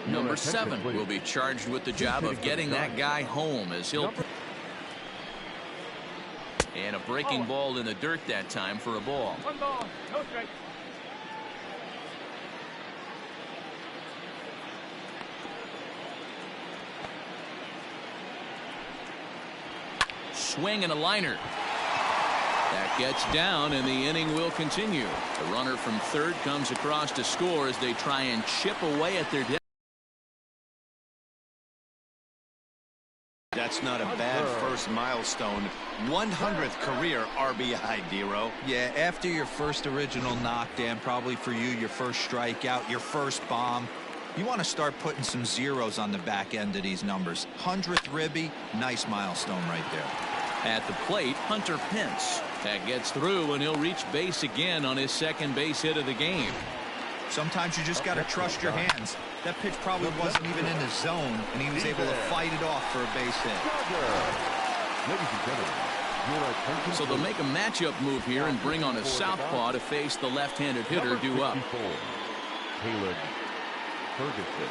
Number 7 will be charged with the job of getting that guy home, as he'll... And a breaking ball in the dirt that time for a ball. 1 ball, no strike. Swing and a liner. That gets down, and the inning will continue. The runner from third comes across to score as they try and chip away at their deficit. That's not a bad first milestone. 100th career RBI, Dero. Yeah, after your first original knockdown, probably for you, your first strikeout, your first bomb, you want to start putting some zeros on the back end of these numbers. 100th ribby, nice milestone right there. At the plate, Hunter Pence. That gets through, and he'll reach base again on his second base hit of the game. Sometimes you just got to trust your hands. That pitch probably wasn't even in the zone, and he was able to fight it off for a base hit. So they'll make a matchup move here and bring on a southpaw to face the left-handed hitter due up. Ferguson.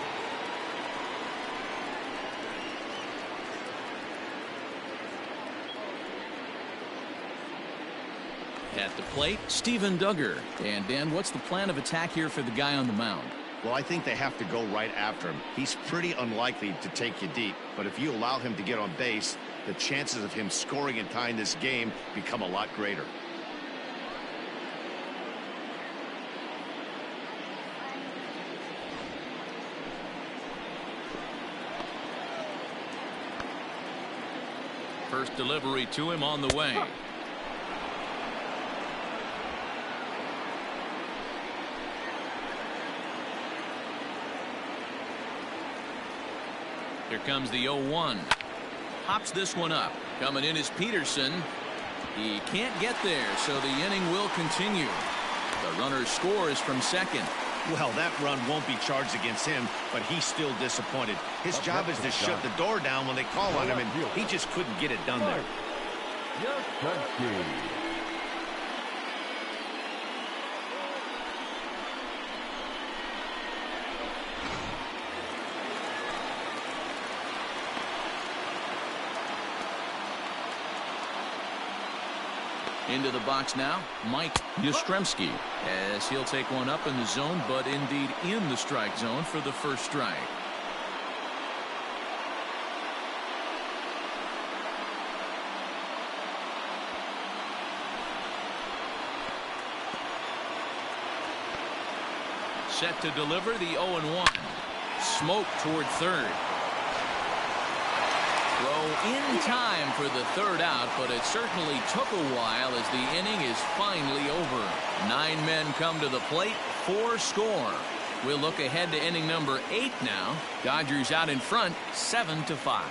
At the plate, Steven Duggar. And Dan, what's the plan of attack here for the guy on the mound? Well, I think they have to go right after him. He's pretty unlikely to take you deep, but if you allow him to get on base, the chances of him scoring and tying this game become a lot greater. First delivery to him on the way. Here comes the 0-1. Hops this one up. Coming in is Peterson. He can't get there, so the inning will continue. The runner scores from second. Well, that run won't be charged against him, but he's still disappointed. His job is to shut the door down when they call on him, and he just couldn't get it done there. Into the box now, Mike Yastrzemski, as he'll take one up in the zone, but indeed in the strike zone for the first strike. Set to deliver the 0-1. Smoke toward third. Throw in time for the third out, but it certainly took a while as the inning is finally over. 9 men come to the plate, 4 score. We'll look ahead to inning number 8 now. Dodgers out in front, 7-5.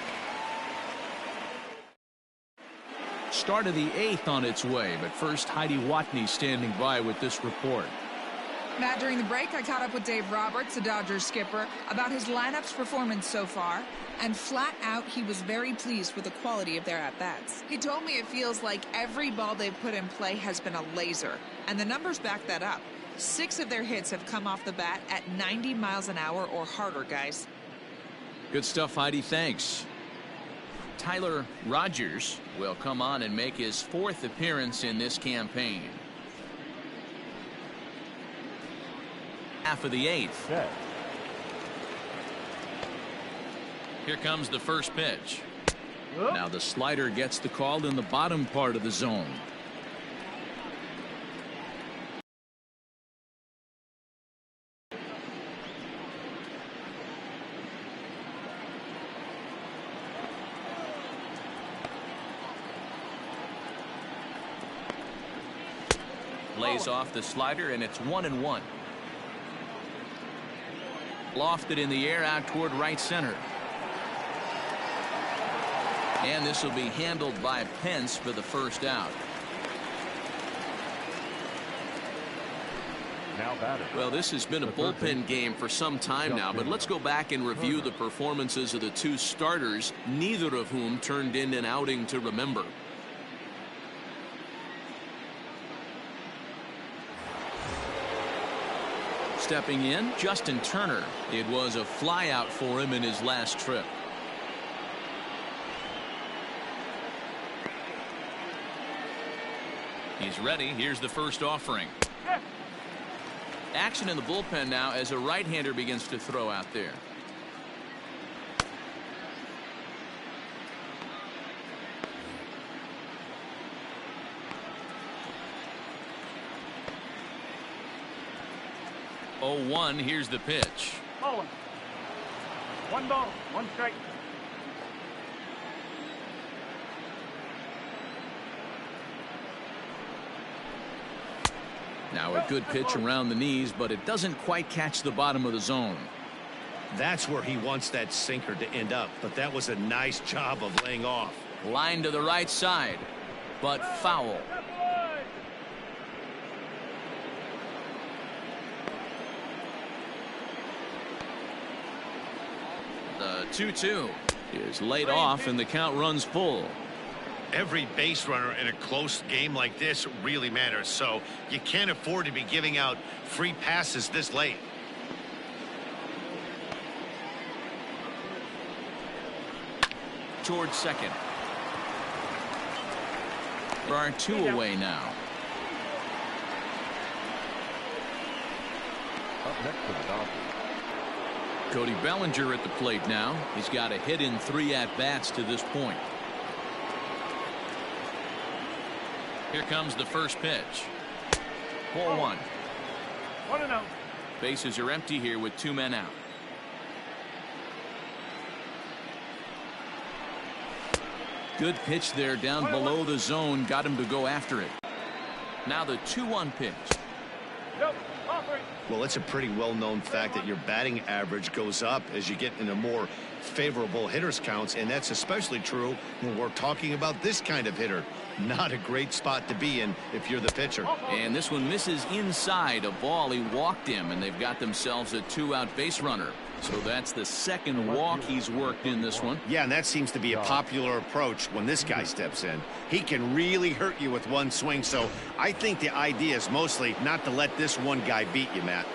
start of the 8th on its way. But first, Heidi Watney standing by with this report. Matt, during the break, I caught up with Dave Roberts, the Dodgers skipper, about his lineup's performance so far. And flat out, he was very pleased with the quality of their at-bats. He told me it feels like every ball they've put in play has been a laser. And the numbers back that up. 6 of their hits have come off the bat at 90 miles an hour or harder, guys. Good stuff, Heidi. Thanks. Tyler Rogers will come on and make his 4th appearance in this campaign. Half of the 8th. Set. Here comes the first pitch. Now the slider gets the call in the bottom part of the zone. Lays off the slider, and it's 1-1. Lofted in the air out toward right center. And this will be handled by Pence for the first out. Now batter. Well, this has been a bullpen game for some time now, but let's go back and review the performances of the 2 starters, neither of whom turned in an outing to remember. Stepping in, Justin Turner. It was a flyout for him in his last trip. He's ready. Here's the first offering. Action in the bullpen now as a right-hander begins to throw out there. Oh, 1. Here's the pitch. Ball. 1 ball, 1 strike. Now a good pitch around the knees, but it doesn't quite catch the bottom of the zone. That's where he wants that sinker to end up, but that was a nice job of laying off. Line to the right side, but foul. The 2-2 is laid off, and the count runs full. Every base runner in a close game like this really matters, so you can't afford to be giving out free passes this late. Towards second. There are 2 away now. Up next to the Dodgers. Cody Bellinger at the plate now. He's got a hit in 3 at-bats to this point. Here comes the first pitch. Ball 1. 1-0. Bases are empty here with 2 men out. Good pitch there down below the zone. Got him to go after it. Now the 2-1 pitch. Nope. Offering. Well, it's a pretty well-known fact that your batting average goes up as you get into more favorable hitters counts, and that's especially true when we're talking about this kind of hitter. Not a great spot to be in if you're the pitcher. And this one misses inside a ball. He walked him, and they've got themselves a 2-out base runner. So that's the second walk he's worked in this one. Yeah, and that seems to be a popular approach when this guy steps in. He can really hurt you with one swing, so I think the idea is mostly not to let this one guy beat you, Matt.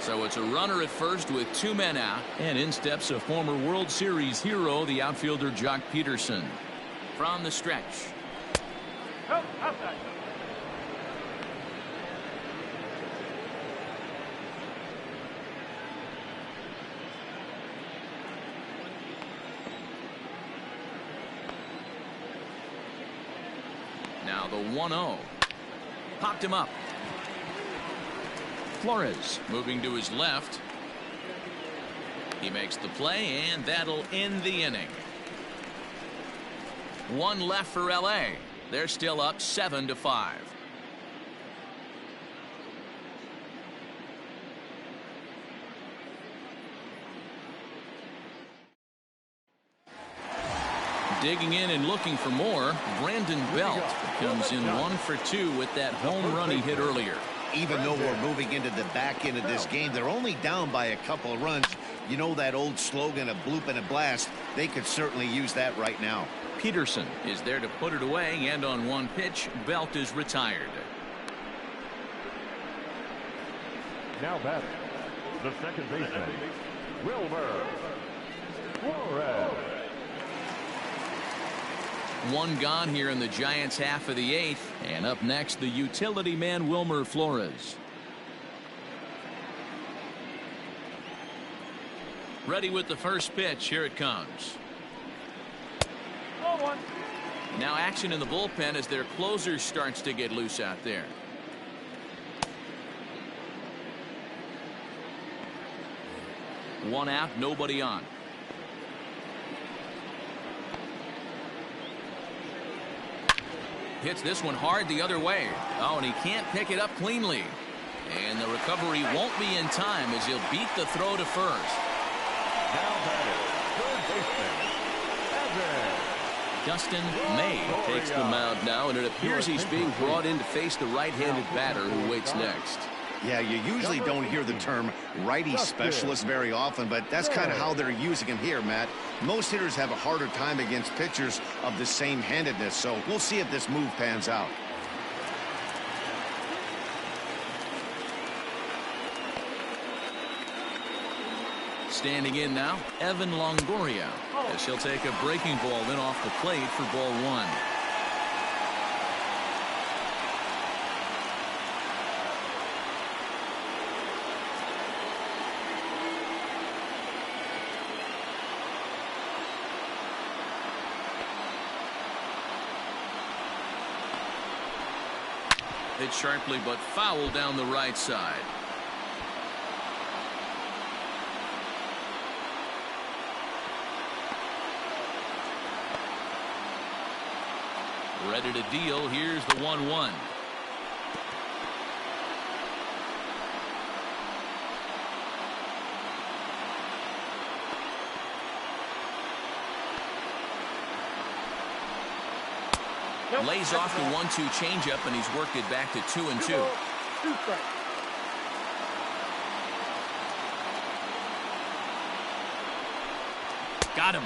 So it's a runner at first with 2 men out, and in steps a former World Series hero, the outfielder Jock Peterson. From the stretch. Nope. Outside. Now the 1-0. Popped him up. Flores moving to his left. He makes the play, and that'll end the inning. 1 left for LA. They're still up 7-5. Digging in and looking for more, Brandon Belt comes in 1 for 2 with that home run he hit earlier. Even though we're moving into the back end of this game, they're only down by a couple of runs. You know that old slogan, a bloop and a blast? They could certainly use that right now. Peterson is there to put it away, and on one pitch, Belt is retired. Now batting, the second baseman, Wilmer Flores. One gone here in the Giants' half of the 8th, and up next, the utility man Wilmer Flores. Ready with the first pitch. Here it comes. Now action in the bullpen as their closer starts to get loose out there. One out, nobody on. Hits this one hard the other way. Oh, and he can't pick it up cleanly. And the recovery won't be in time as he'll beat the throw to first. Now batting, third baseman, Evan. Dustin May takes the mound now, and it appears he's being brought in to face the right-handed batter who waits next. Yeah, you usually don't hear the term righty specialist very often, but that's kind of how they're using him here, Matt. Most hitters have a harder time against pitchers of the same handedness, so we'll see if this move pans out. Standing in now, Evan Longoria, as he'll take a breaking ball in off the plate for ball 1. Hit sharply but foul down the right side. Ready to deal. Here's the 1-1. Lays off the 1-2 changeup, and he's worked it back to 2-2. Got him.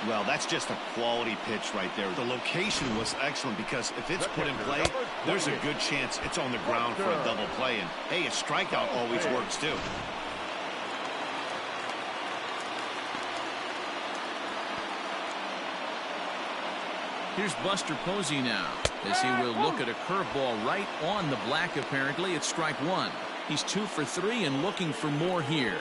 Well, that's just a quality pitch right there. The location was excellent because if it's put in play, there's a good chance it's on the ground for a double play. And, hey, a strikeout always works, too. Here's Buster Posey now, as he will look at a curveball right on the black, apparently. It's strike 1. He's 2 for 3 and looking for more here.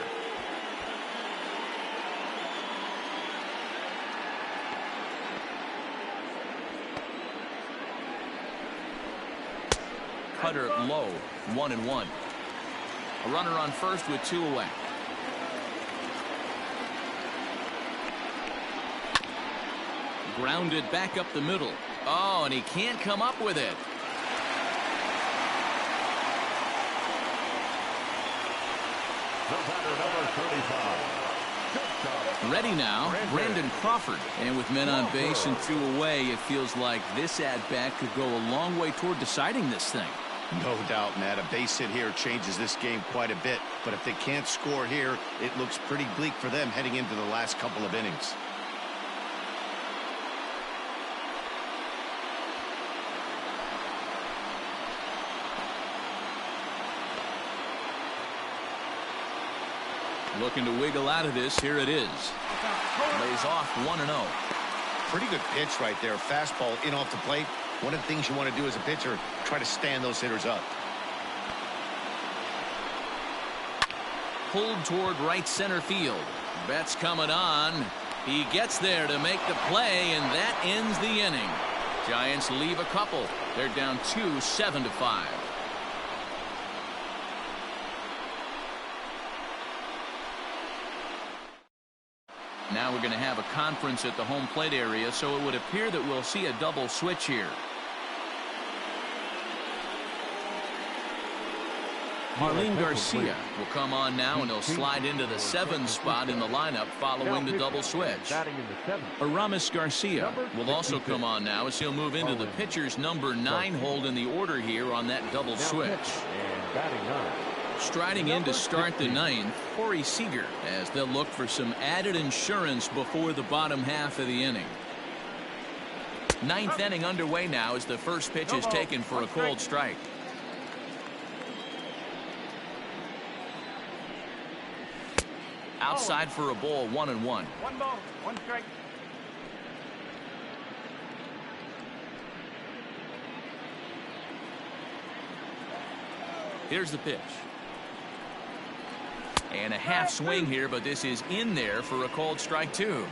Cutter low, 1-1. A runner on first with 2 away. Grounded back up the middle. Oh, and he can't come up with it. The batter, number 35. Ready now, Brandon Crawford. And with men on base and 2 away, it feels like this at-bat could go a long way toward deciding this thing. No doubt, Matt. A base hit here changes this game quite a bit. But if they can't score here, it looks pretty bleak for them heading into the last couple of innings. Looking to wiggle out of this. Here it is. Lays off 1-0. Pretty good pitch right there. Fastball in off the plate. One of the things you want to do as a pitcher, try to stand those hitters up. Pulled toward right center field. Betts coming on. He gets there to make the play, and that ends the inning. Giants leave a couple. They're down 2, 7-5. Now we're going to have a conference at the home plate area, so it would appear that we'll see a double switch here. Marlene Garcia will come on now, and he'll slide into the 7th spot in the lineup following the double switch. Aramis Garcia Will also come on now as he'll move into the pitcher's number 9 hold in the order here on that double switch. Striding in to start the 9th, Corey Seager, as they'll look for some added insurance before the bottom half of the inning. 9th inning underway now as the first pitch is taken for a cold strike. Outside for a ball, 1-1. 1 ball, 1 strike. Here's the pitch. And a half swing here, but this is in there for a cold strike, too.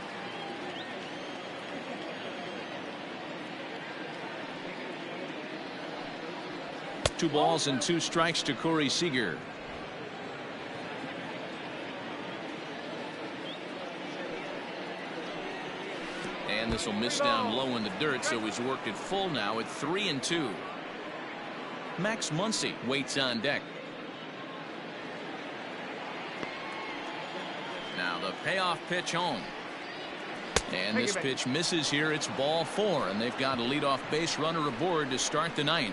Two balls and 2 strikes to Corey Seager. And this will miss down low in the dirt, so he's worked it full now at 3-2. Max Muncy waits on deck. Now the payoff pitch home. And this pitch misses here. It's ball 4, and they've got a leadoff base runner aboard to start the 9th.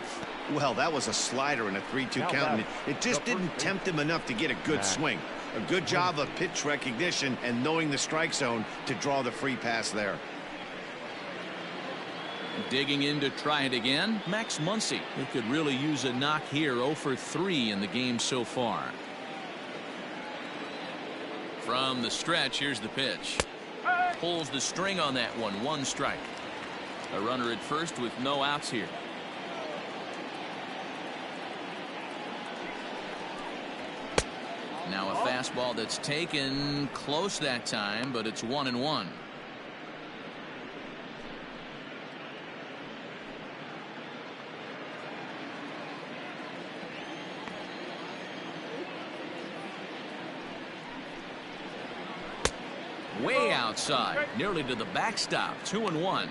Well, that was a slider in a 3-2 count, and it just didn't tempt him enough to get a good swing. A good job of pitch recognition and knowing the strike zone to draw the free pass there. Digging in to try it again, Max Muncy. He could really use a knock here. 0 for 3 in the game so far. From the stretch, here's the pitch. Pulls the string on that one. 1 strike. A runner at first with no outs here. Now a fastball that's taken close that time, but it's 1-1. Way outside, nearly to the backstop. 2-1.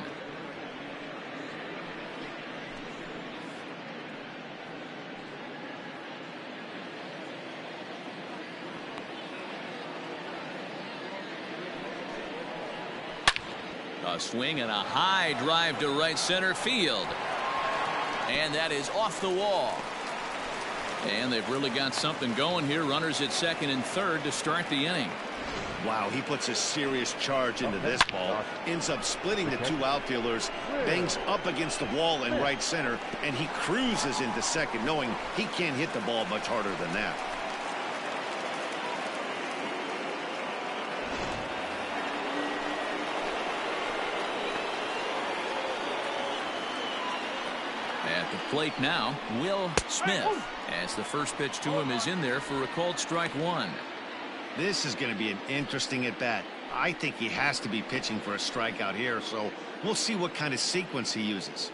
A swing and a high drive to right center field. And that is off the wall. And they've really got something going here. Runners at second and third to start the inning. Wow, he puts a serious charge into this ball. Ends up splitting the 2 outfielders. Bangs up against the wall in right center. And he cruises into second, knowing he can't hit the ball much harder than that. At the plate now, Will Smith, as the first pitch to him is in there for a called strike 1. This is going to be an interesting at bat. I think he has to be pitching for a strikeout here, so we'll see what kind of sequence he uses.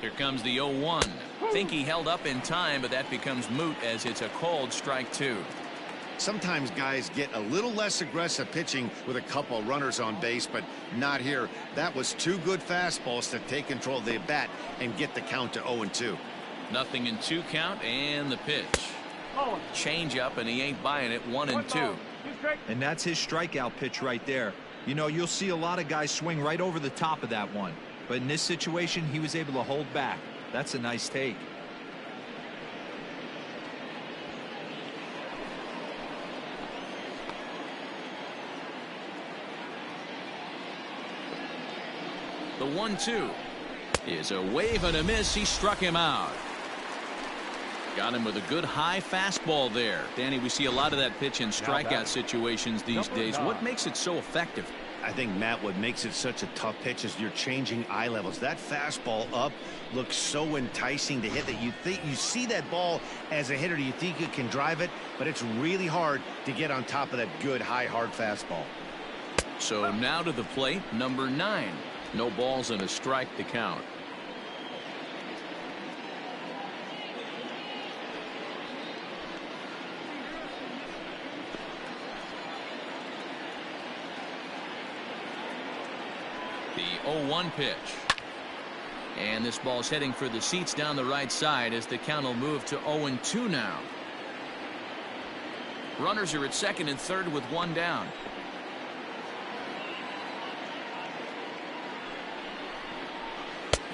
Here comes the 0-1. Think he held up in time, but that becomes moot as it's a called strike 2. Sometimes guys get a little less aggressive pitching with a couple runners on base, but not here. That was 2 good fastballs to take control of the bat and get the count to 0-2. Nothing in 2 count, and the pitch. Change up, and he ain't buying it. 1-2. And that's his strikeout pitch right there. You know, you'll see a lot of guys swing right over the top of that one, but in this situation he was able to hold back. That's a nice take. The 1-2 is a wave and a miss. He struck him out. Got him with a good high fastball there. Danny, we see a lot of that pitch in strikeout situations these days. What makes it so effective? I think, Matt, what makes it such a tough pitch is you're changing eye levels. That fastball up looks so enticing to hit that you think you see that ball as a hitter. You think you can drive it, but it's really hard to get on top of that good high hard fastball. So now to the plate, number 9. No balls and a strike to count. The 0-1 pitch. And this ball's heading for the seats down the right side as the count will move to 0-2 now. Runners are at second and third with one down.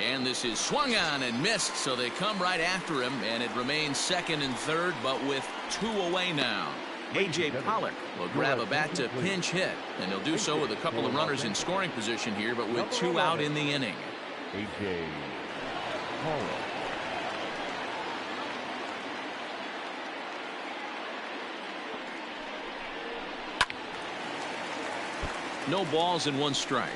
And this is swung on and missed, so they come right after him, and it remains second and third, but with 2 away now. A.J. Pollock will grab a bat to pinch hit, and he'll do so with a couple of runners in scoring position here, but with 2 out in the inning. A.J. Pollock. No balls and 1 strike.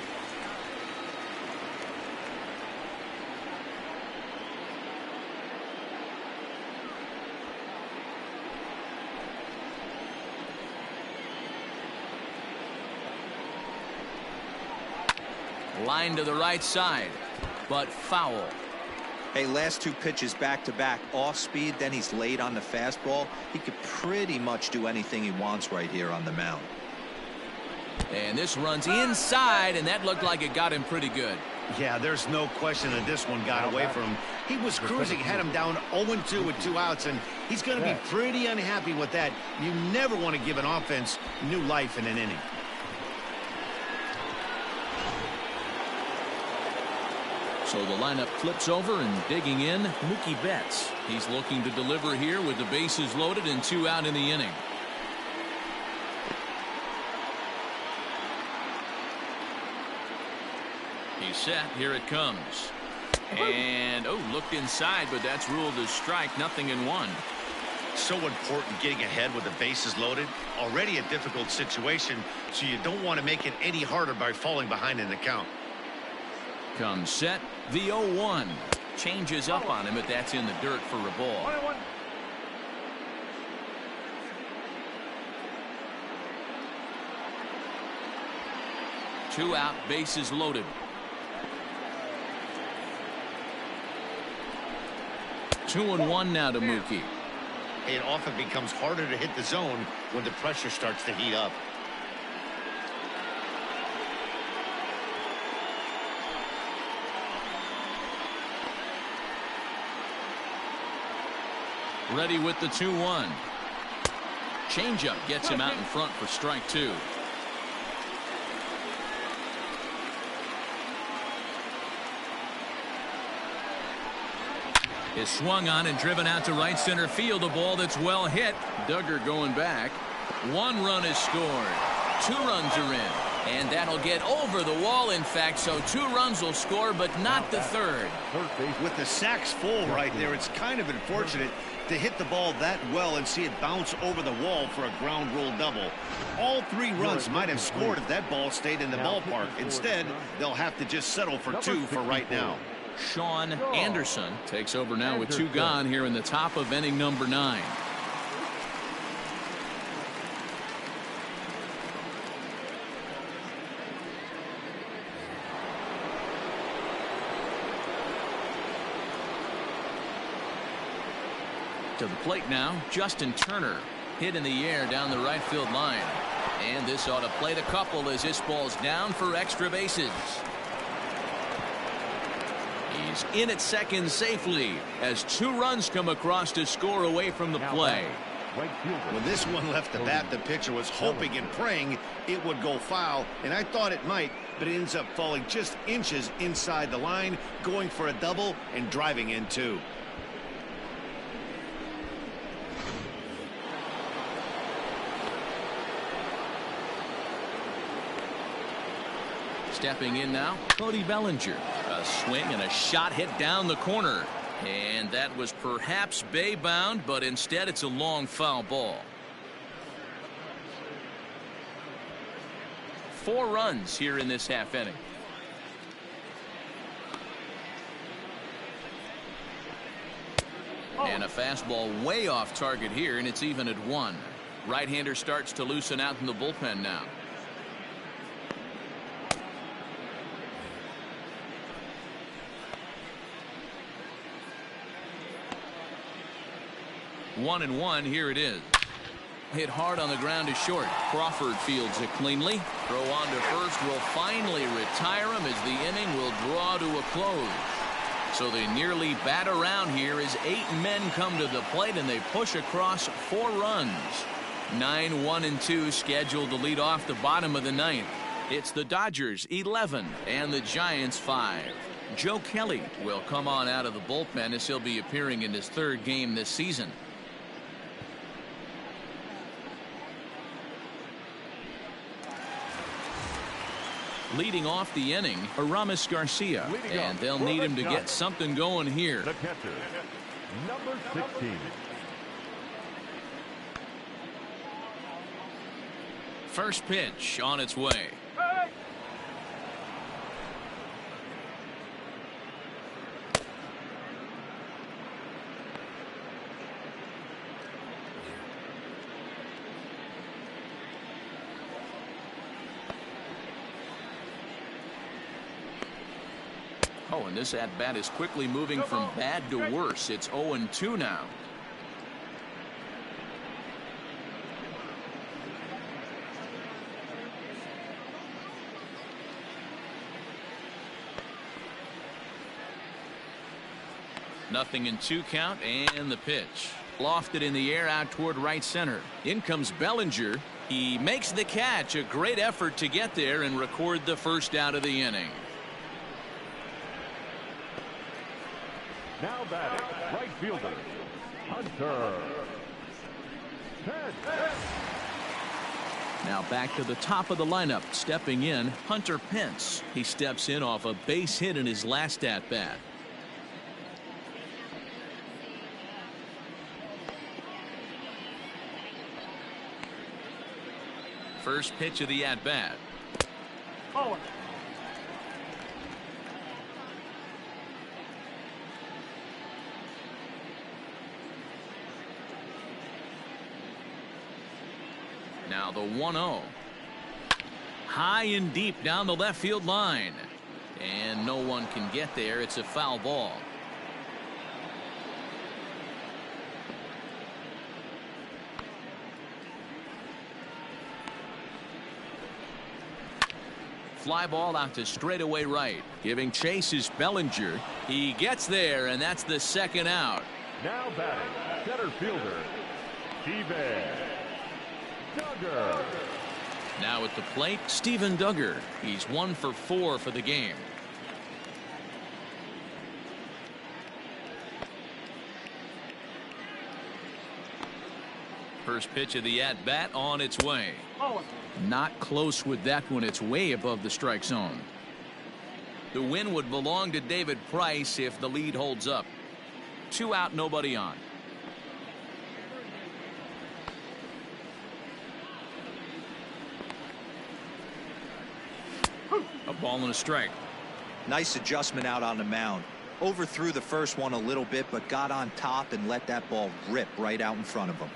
Line to the right side, but foul. Hey, last 2 pitches back-to-back off speed, then he's late on the fastball. He could pretty much do anything he wants right here on the mound. And this runs inside, and that looked like it got him pretty good. Yeah, there's no question that this one got away from him. He was cruising, had him down 0-2 with 2 outs, and he's going to be pretty unhappy with that. You never want to give an offense new life in an inning. So the lineup flips over, and digging in, Mookie Betts. He's looking to deliver here with the bases loaded and 2 out in the inning. He's set. Here it comes. And, looked inside, but that's ruled as strike. Nothing in 1. So important getting ahead with the bases loaded. Already a difficult situation, so you don't want to make it any harder by falling behind in the count. Comes set. The 0-1. Changes up on him, but that's in the dirt for a ball. 1-1. Two out, bases loaded. 2-1 now to Mookie. It often becomes harder to hit the zone when the pressure starts to heat up. Ready with the 2-1. Changeup gets him out in front for strike 2. Is swung on and driven out to right center field. A ball that's well hit. Duggar going back. 1 run is scored. 2 runs are in. And that'll get over the wall, in fact, so 2 runs will score, but not the 3rd. With the sacks full right there, it's kind of unfortunate to hit the ball that well and see it bounce over the wall for a ground rule double. All 3 runs might have scored if that ball stayed in the ballpark. Instead, they'll have to just settle for 2 for right now. Sean Anderson takes over now with 2 gone here in the top of inning number 9. To the plate now, Justin Turner. Hit in the air down the right field line. And this ought to play the couple as this ball's down for extra bases. He's in at second safely as 2 runs come across to score away from the play. When this one left the bat, the pitcher was hoping and praying it would go foul, and I thought it might, but it ends up falling just inches inside the line, going for a double and driving in 2. Stepping in now, Cody Bellinger. A swing and a shot hit down the corner. And that was perhaps bay bound, but instead it's a long foul ball. 4 runs here in this half inning. And a fastball way off target here, and it's even at 1. Right-hander starts to loosen out in the bullpen now. 1-1. Here it is. Hit hard on the ground to short. Crawford fields it cleanly. Throw on to first will finally retire him as the inning will draw to a close. So they nearly bat around here as 8 men come to the plate and they push across 4 runs. 9-1-2 scheduled to lead off the bottom of the ninth. It's the Dodgers 11 and the Giants 5. Joe Kelly will come on out of the bullpen as he'll be appearing in his third game this season. Leading off the inning, Aramis Garcia, and they'll need him to get something going here. The catcher, number 16. First pitch on its way. Oh, and this at-bat is quickly moving from bad to worse. It's 0-2 now. Nothing in 2 count, and the pitch. Lofted in the air out toward right center. In comes Bellinger. He makes the catch. A great effort to get there and record the first out of the inning. Now batting, right fielder, Hunter. Now back to the top of the lineup. Stepping in, Hunter Pence. He steps in off a base hit in his last at-bat. First pitch of the at-bat. Oh. Now the 1-0. High and deep down the left field line. And no one can get there. It's a foul ball. Fly ball out to straightaway right. Giving chase is Bellinger. He gets there, and that's the second out. Now batting, center fielder, Steven Duggar. Now at the plate, Steven Duggar. He's 1 for 4 for the game. First pitch of the at-bat on its way. Not close with that one. It's way above the strike zone. The win would belong to David Price if the lead holds up. 2 out, nobody on. A ball and a strike. Nice adjustment out on the mound. Overthrew the first one a little bit, but got on top and let that ball rip right out in front of him.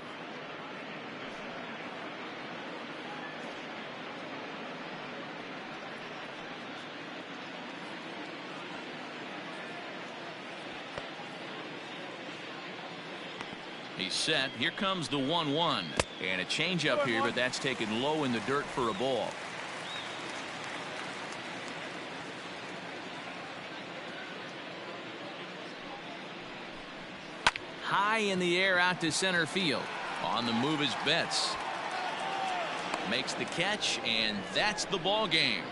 He's set. Here comes the 1-1. And a changeup here, but that's taken low in the dirt for a ball. High in the air out to center field. On the move is Betts. Makes the catch, and that's the ball game.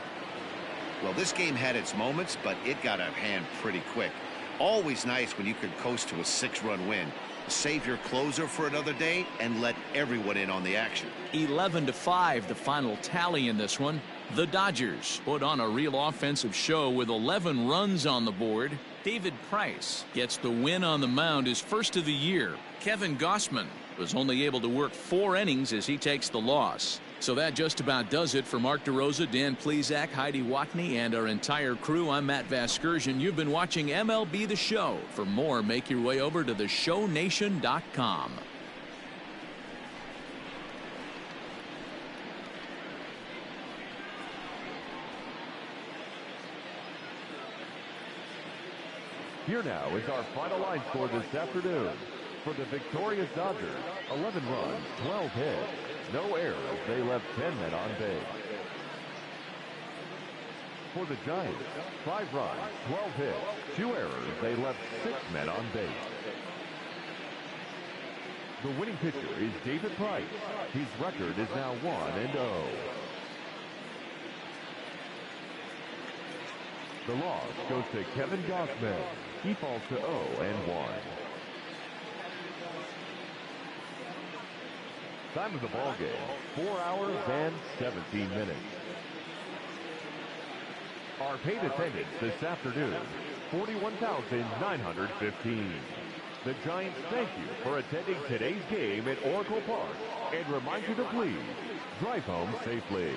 Well, this game had its moments, but it got out of hand pretty quick. Always nice when you could coast to a 6-run win. Save your closer for another day and let everyone in on the action. 11-5 the final tally in this one. The Dodgers put on a real offensive show with 11 runs on the board. David Price gets the win on the mound, his first of the year. Kevin Gossman was only able to work 4 innings as he takes the loss. So that just about does it for Mark DeRosa, Dan Plesac, Heidi Watney, and our entire crew. I'm Matt Vasgersian. You've been watching MLB The Show. For more, make your way over to theshownation.com. Here now is our final line score this afternoon. For the victorious Dodgers, 11 runs, 12 hits, no errors. They left 10 men on base. For the Giants, 5 runs, 12 hits, 2 errors. They left 6 men on base. The winning pitcher is David Price. His record is now 1-0. The loss goes to Kevin Gossman. He falls to 0-1. Time of the ball game, 4 hours and 17 minutes. Our paid attendance this afternoon, 41,915. The Giants thank you for attending today's game at Oracle Park and remind you to please drive home safely.